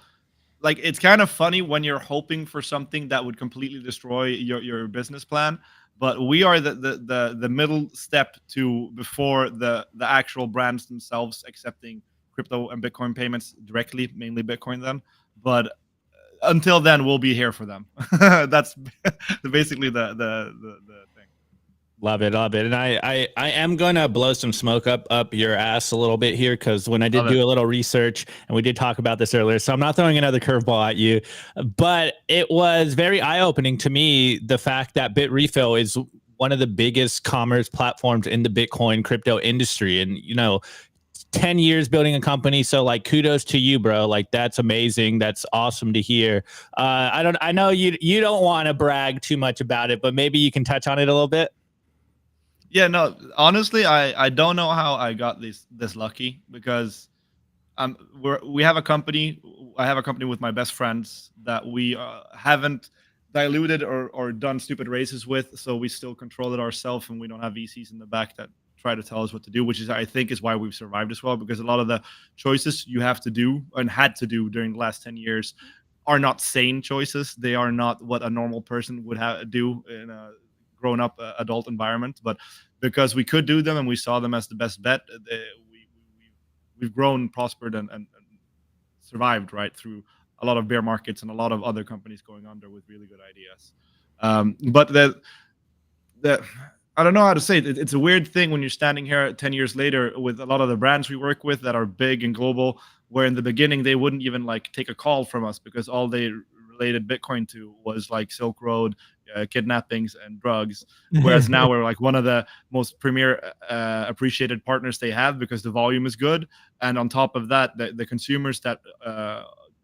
like, it's kind of funny when you're hoping for something that would completely destroy your business plan. But we are the middle step to before the actual brands themselves accepting crypto and Bitcoin payments directly, mainly Bitcoin then. But until then, we'll be here for them. That's basically the thing. Love it, love it. And I am gonna blow some smoke up your ass a little bit here, because when I did do a little research, and we did talk about this earlier, so I'm not throwing another curveball at you, but it was very eye-opening to me, the fact that BitRefill is one of the biggest commerce platforms in the Bitcoin crypto industry. And 10 years building a company, so like kudos to you, bro. Like, that's amazing. That's awesome to hear. I know you don't want to brag too much about it, but maybe you can touch on it a little bit. Yeah, no, honestly, I don't know how I got this lucky, because we have a company. I have a company with my best friends that we haven't diluted or done stupid races with, so we still control it ourselves, and we don't have VCs in the back that try to tell us what to do, which is, I think, is why we've survived as well, because a lot of the choices you have to do and had to do during the last 10 years are not sane choices. They are not what a normal person would do in a grown-up adult environment, but because we could do them and we saw them as the best bet, we've grown, prospered, and survived right through a lot of bear markets and a lot of other companies going under with really good ideas. But I don't know how to say it. It's a weird thing when you're standing here 10 years later with a lot of the brands we work with that are big and global, where in the beginning they wouldn't even like take a call from us, because all they related Bitcoin to was like Silk Road, kidnappings, and drugs. Whereas now we're like one of the most premier appreciated partners they have, because the volume is good. And on top of that, the consumers that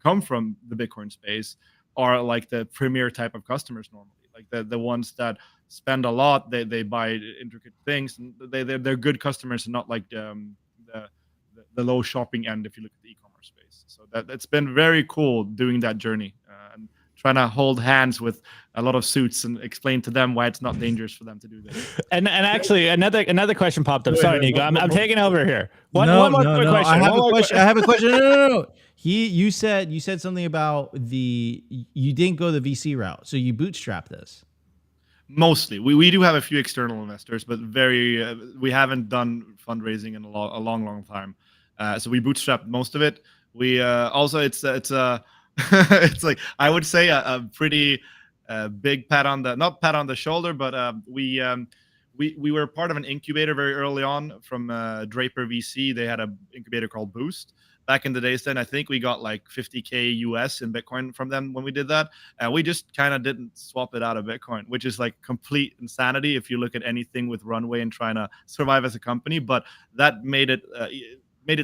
come from the Bitcoin space are like the premier type of customers normally. Like the ones that spend a lot, they buy intricate things, and they're good customers, and not like the low shopping end if you look at the e-commerce space. So that's been very cool doing that journey and trying to hold hands with a lot of suits and explain to them why it's not dangerous for them to do this. And actually, another question popped up. Sorry, Nico, I'm taking over here. One more quick question. I have a question. No. You said something about you didn't go the VC route, so you bootstrap this. Mostly, we do have a few external investors, but we haven't done fundraising in a long time. So we bootstrapped most of it. We also it's it's like, I would say a pretty big not pat on the shoulder, but we were part of an incubator very early on from Draper VC. They had an incubator called Boost. Back in the days then, I think we got like 50K US in Bitcoin from them when we did that. And we just kind of didn't swap it out of Bitcoin, which is like complete insanity if you look at anything with runway and trying to survive as a company. But that made it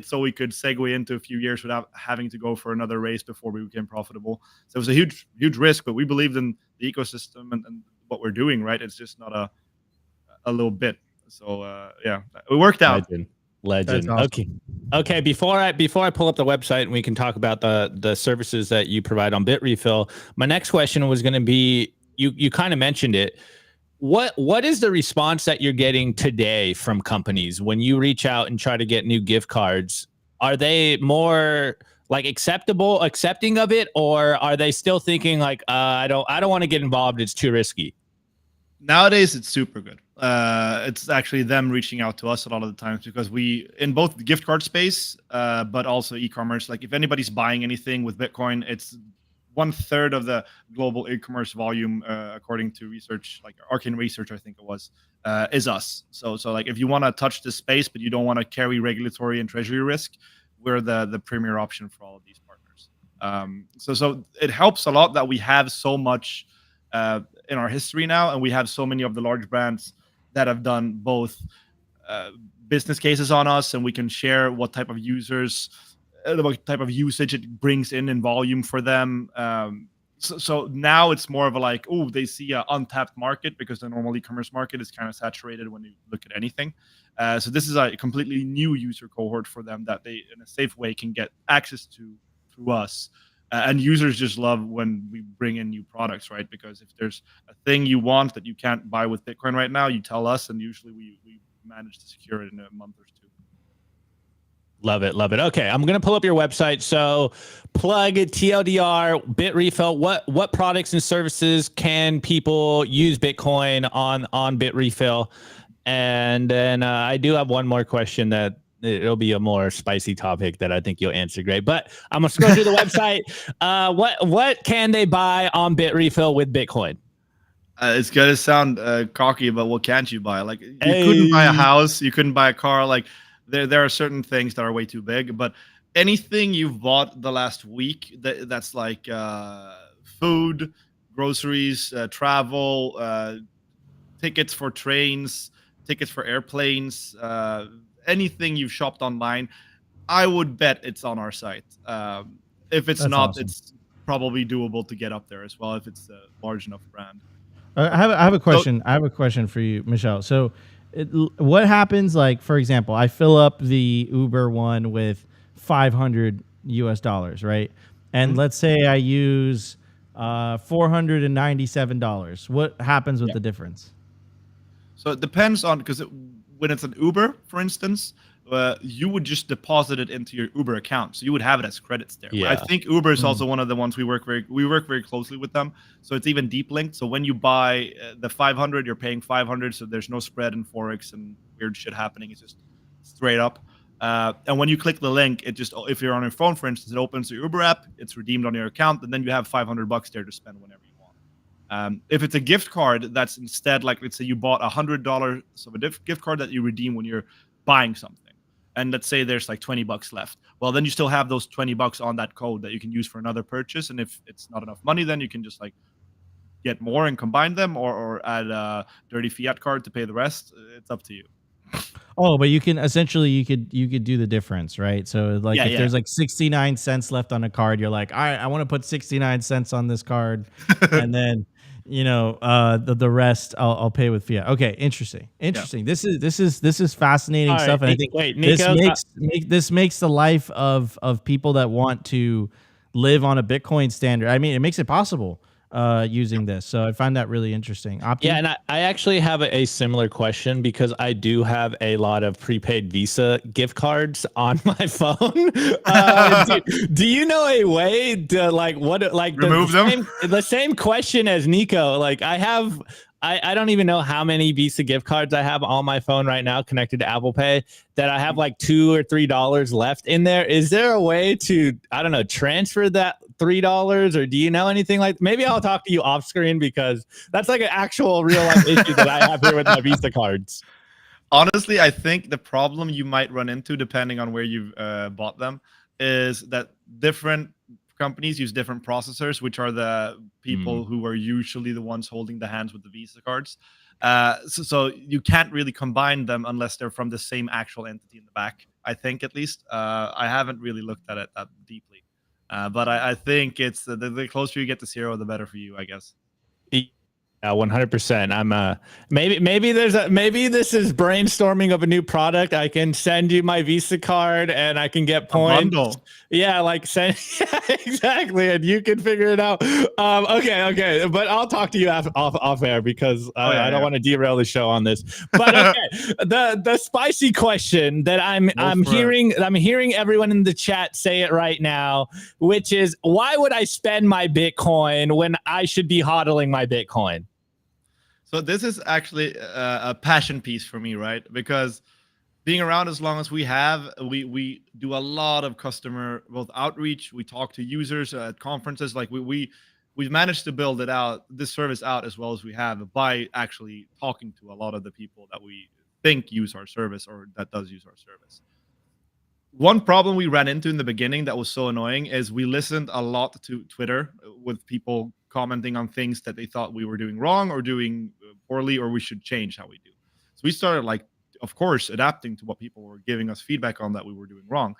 so we could segue into a few years without having to go for another race before we became profitable. So it was a huge risk, but we believed in the ecosystem and what we're doing, right? It's just not a a little bit. So yeah, it worked out. Legend. That's awesome. Okay. Before I pull up the website and we can talk about the services that you provide on BitRefill, my next question was going to be, you kind of mentioned it. What is the response that you're getting today from companies when you reach out and try to get new gift cards? Are they more like accepting of it, or are they still thinking like, I don't want to get involved, it's too risky? Nowadays, it's super good. It's actually them reaching out to us a lot of the times because we, in both the gift card space, but also e-commerce. Like if anybody's buying anything with Bitcoin, it's 1/3 of the global e-commerce volume, according to research, like Arcane Research, I think it was, is us. So like if you want to touch this space, but you don't want to carry regulatory and treasury risk, we're the premier option for all of these partners. So it helps a lot that we have so much in our history now, and we have so many of the large brands that have done both business cases on us, and we can share what type of users, what type of usage it brings in volume for them. So now it's more of a like, oh, they see an untapped market because the normal e-commerce market is kind of saturated when you look at anything. So this is a completely new user cohort for them that they, in a safe way, can get access to through us. And users just love when we bring in new products, right? Because if there's a thing you want that you can't buy with Bitcoin right now, you tell us, and usually we manage to secure it in a month or two. Love it. Okay, I'm gonna pull up your website. So, plug TLDR, BitRefill. What products and services can people use Bitcoin on BitRefill? And then I do have one more question that it'll be a more spicy topic that I think you'll answer great. But I'm gonna scroll through the website. What can they buy on BitRefill with Bitcoin? It's gonna sound cocky, but what can't you buy? Like you couldn't buy a house, you couldn't buy a car. Like there are certain things that are way too big. But anything you've bought the last week that's like food, groceries, travel, tickets for trains, tickets for airplanes, anything you've shopped online, I would bet it's on our site. If it's That's not, awesome. it's probably doable to get up there as well if it's a large enough brand. I have a question. I have a question for you, Michel. So, what happens? Like, for example, I fill up the Uber one with $500, right? And let's say I use $497. What happens with the difference? So it depends on, because when it's an Uber, for instance, you would just deposit it into your Uber account, so you would have it as credits there. Yeah. I think Uber is also one of the ones we work very closely with them, so it's even deep linked. So when you buy the 500, you're paying 500, so there's no spread in forex and weird shit happening. It's just straight up. And when you click the link, it just, if you're on your phone, for instance, it opens the Uber app, it's redeemed on your account, and then you have $500 there to spend whenever you want. If it's a gift card, that's instead, like, let's say you bought $100 of a gift card that you redeem when you're buying something. And let's say there's like $20 left. Well, then you still have those $20 on that code that you can use for another purchase. And if it's not enough money, then you can just like get more and combine them, or add a dirty fiat card to pay the rest. It's up to you. Oh, but you can essentially you could do the difference, right? So like if there's like 69 cents left on a card, you're like, all right, I want to put 69 cents on this card, and then the rest I'll pay with fiat. Okay, interesting. This is fascinating All stuff, right, and I think Nico, this makes the life of people that want to live on a Bitcoin standard. I mean, it makes it possible using this. So I find that really interesting. Opti? Yeah, and I actually have a similar question because I do have a lot of prepaid Visa gift cards on my phone. Do you know a way to remove them? The same question as Nico. Like I don't even know how many Visa gift cards I have on my phone right now connected to Apple Pay that I have like $2 or $3 left in there. Is there a way to, I don't know, transfer that $3, or do you know anything like? Maybe I'll talk to you off screen because that's like an actual real life issue that I have here with my Visa cards. Honestly, I think the problem you might run into, depending on where you've bought them, is that different companies use different processors, which are the people who are usually the ones holding the hands with the Visa cards. So you can't really combine them unless they're from the same actual entity in the back, I think, at least. I haven't really looked at it that deeply. But I think it's the closer you get to zero, the better for you, I guess. Yeah, 100%. I'm maybe this is brainstorming of a new product. I can send you my Visa card and I can get points. bundle. Yeah, like send yeah, exactly, and you can figure it out. Okay, but I'll talk to you off air because I don't want to derail the show on this. But okay, the spicy question that I'm hearing everyone in the chat say it right now, which is, why would I spend my Bitcoin when I should be hodling my Bitcoin? So this is actually a passion piece for me, right? Because being around as long as we have, we do a lot of customer both outreach. We talk to users at conferences. Like we've managed to build this service out as well as we have by actually talking to a lot of the people that we think use our service or that does use our service. One problem we ran into in the beginning that was so annoying is we listened a lot to Twitter with people commenting on things that they thought we were doing wrong or doing poorly, or we should change how we do. So we started, of course, adapting to what people were giving us feedback on that we were doing wrong.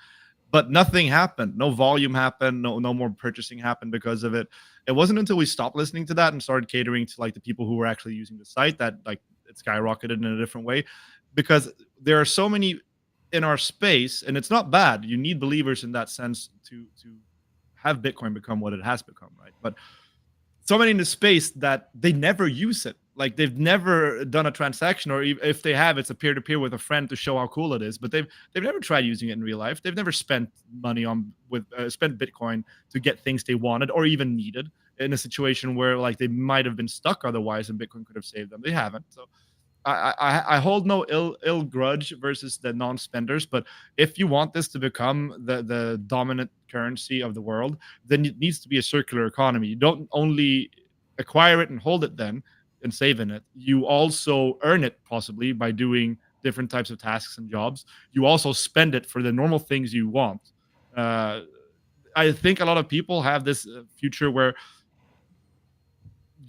But nothing happened. No volume happened. No more purchasing happened because of it. It wasn't until we stopped listening to that and started catering to the people who were actually using the site that it skyrocketed in a different way. Because there are so many in our space, and it's not bad. You need believers in that sense to have Bitcoin become what it has become, right? But so many in the space that they never use it. They've never done a transaction, or if they have, it's a peer-to-peer with a friend to show how cool it is. But they've never tried using it in real life. They've never spent money spent Bitcoin to get things they wanted or even needed in a situation where they might have been stuck otherwise, and Bitcoin could have saved them. They haven't. So I hold no ill grudge versus the non-spenders, but if you want this to become the dominant currency of the world, then it needs to be a circular economy. You don't only acquire it and hold it then and save in it. You also earn it possibly by doing different types of tasks and jobs. You also spend it for the normal things you want. I think a lot of people have this future where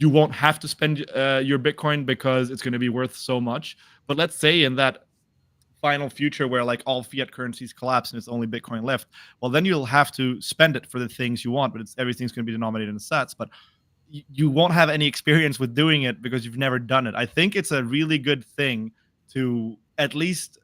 you won't have to spend your Bitcoin because it's going to be worth so much. But let's say in that final future where all fiat currencies collapse and it's only Bitcoin left, well, then you'll have to spend it for the things you want, but everything's going to be denominated in sats. But you won't have any experience with doing it because you've never done it. I think it's a really good thing to at least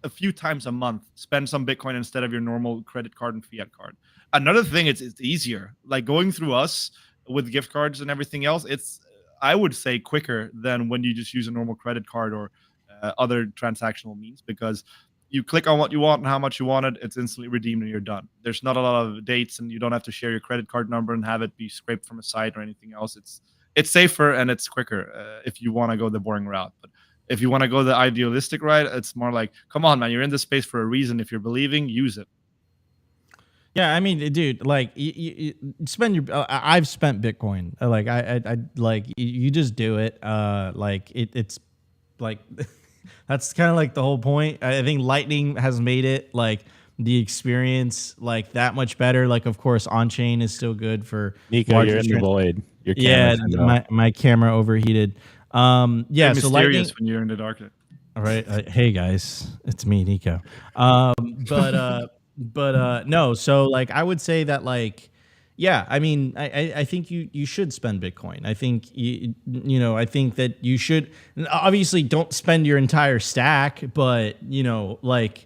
a few times a month spend some Bitcoin instead of your normal credit card and fiat card. Another thing, it's easier. Going through us with gift cards and everything else, it's, I would say, quicker than when you just use a normal credit card or other transactional means, because you click on what you want and how much you want it, it's instantly redeemed and you're done. There's not a lot of dates, and you don't have to share your credit card number and have it be scraped from a site or anything else. It's safer and it's quicker if you want to go the boring route. But if you want to go the idealistic route, it's more come on, man, you're in this space for a reason. If you're believing, use it. Yeah, I mean, dude, you spend your. I've spent Bitcoin. I you just do it. It's that's kind of the whole point. I think Lightning has made it the experience that much better. Of course, on chain is still good for Nico. You're in the void. Yeah, my camera overheated. Yeah, you're so mysterious Lightning when you're in the dark. All right, hey guys, it's me, Nico. But no, so I would say that yeah, I mean, I think you should spend Bitcoin. I think I think that you should, obviously don't spend your entire stack, but it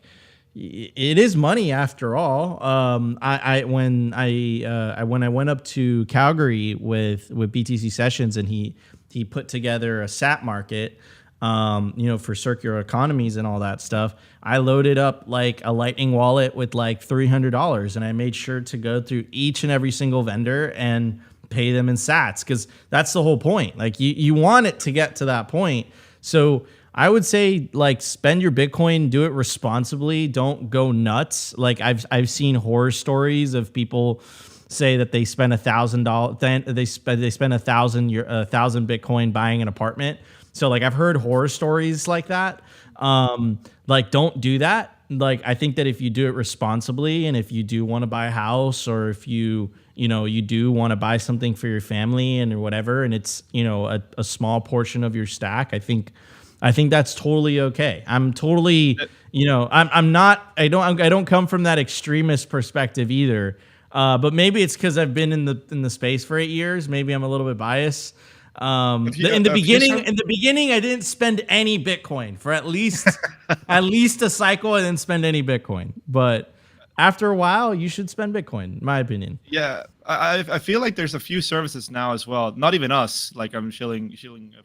is money after all. When I went up to Calgary with BTC Sessions, and he put together a SAT market, for circular economies and all that stuff, I loaded up a Lightning wallet with $300, and I made sure to go through each and every single vendor and pay them in sats, because that's the whole point. You want it to get to that point. So I would say spend your Bitcoin, do it responsibly, don't go nuts. I've seen horror stories of people say that they spend $1,000, they spend $1,000 Bitcoin buying an apartment. So I've heard horror stories like that. Don't do that. I think that if you do it responsibly, and if you do want to buy a house, or if you do want to buy something for your family and or whatever, and it's a small portion of your stack, I think that's totally okay. I'm totally I don't come from that extremist perspective either. But maybe it's because I've been in the space for 8 years. Maybe I'm a little bit biased. In the beginning, I didn't spend any Bitcoin for at least a cycle. I didn't spend any Bitcoin, but after a while, you should spend Bitcoin, in my opinion. Yeah, I feel like there's a few services now as well. Not even us, like I'm shilling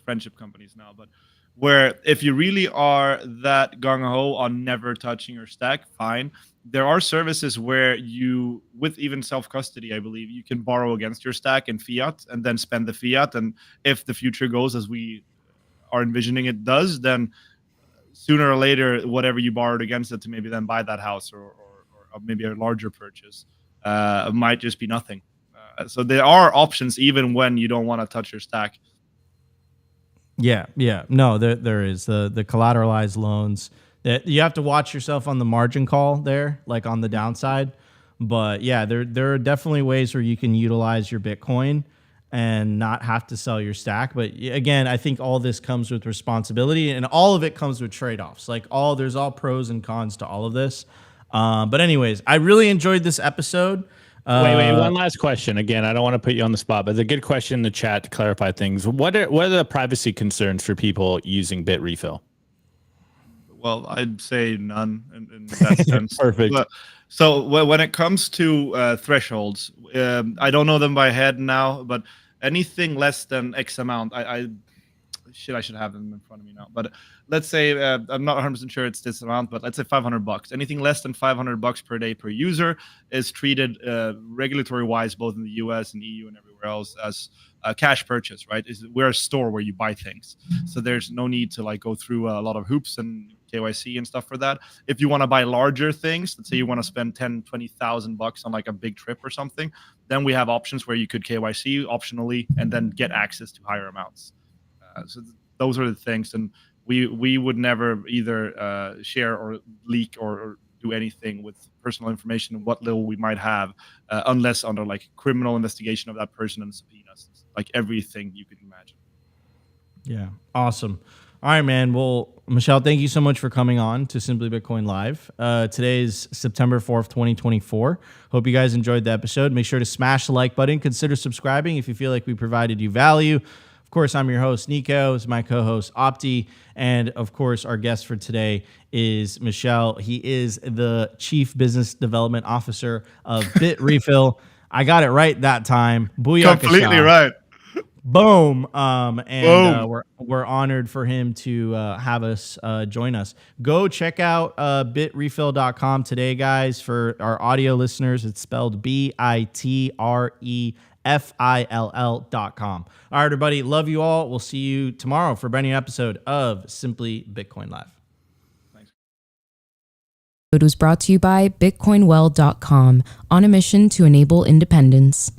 friendship companies now, but where if you really are that gung ho on never touching your stack, fine. There are services where you, with even self custody, I believe, you can borrow against your stack in fiat and then spend the fiat. And if the future goes as we are envisioning it does, then sooner or later, whatever you borrowed against it to maybe then buy that house or maybe a larger purchase might just be nothing. So there are options even when you don't want to touch your stack. Yeah. No, there is the collateralized loans that you have to watch yourself on the margin call there, like on the downside. But yeah, there are definitely ways where you can utilize your Bitcoin and not have to sell your stack. But again, I think all this comes with responsibility, and all of it comes with trade-offs. Like there's all pros and cons to all of this. But anyways, I really enjoyed this episode. Wait, one last question. Again, I don't want to put you on the spot, but it's a good question in the chat to clarify things. What are the privacy concerns for people using Bitrefill? Well, I'd say none in that sense. Perfect. But, so when it comes to thresholds, I don't know them by head now, but anything less than X amount, I should have them in front of me now. But let's say I'm not 100% sure it's this amount, but let's say $500. Anything less than $500 per day per user is treated regulatory wise, both in the US and EU and everywhere else, as a cash purchase, right? We're a store where you buy things, so there's no need to like go through a lot of hoops and KYC and stuff for that. If you want to buy larger things, let's say you want to spend $10,000-$20,000 on like a big trip or something, then we have options where you could KYC optionally and then get access to higher amounts. So those are the things, and we would never either share or leak or do anything with personal information, what little we might have, unless under like criminal investigation of that person and subpoenas, like everything you could imagine. Yeah, awesome. All right, man. Well, Michel, thank you so much for coming on to Simply Bitcoin Live. Today is September 4th, 2024. Hope you guys enjoyed the episode. Make sure to smash the like button. Consider subscribing if you feel like we provided you value. Of course, I'm your host, Nico. It's my co-host, Opti. And of course, our guest for today is Michel. He is the Chief Business Development Officer of Bitrefill. I got it right that time. Booyakasha. Completely right. Boom. We're honored for him to have us join us. Go check out bitrefill.com today, guys. For our audio listeners, it's spelled BITREFILL.com. All right, everybody. Love you all. We'll see you tomorrow for a brand new episode of Simply Bitcoin Live. It was brought to you by bitcoinwell.com, on a mission to enable independence.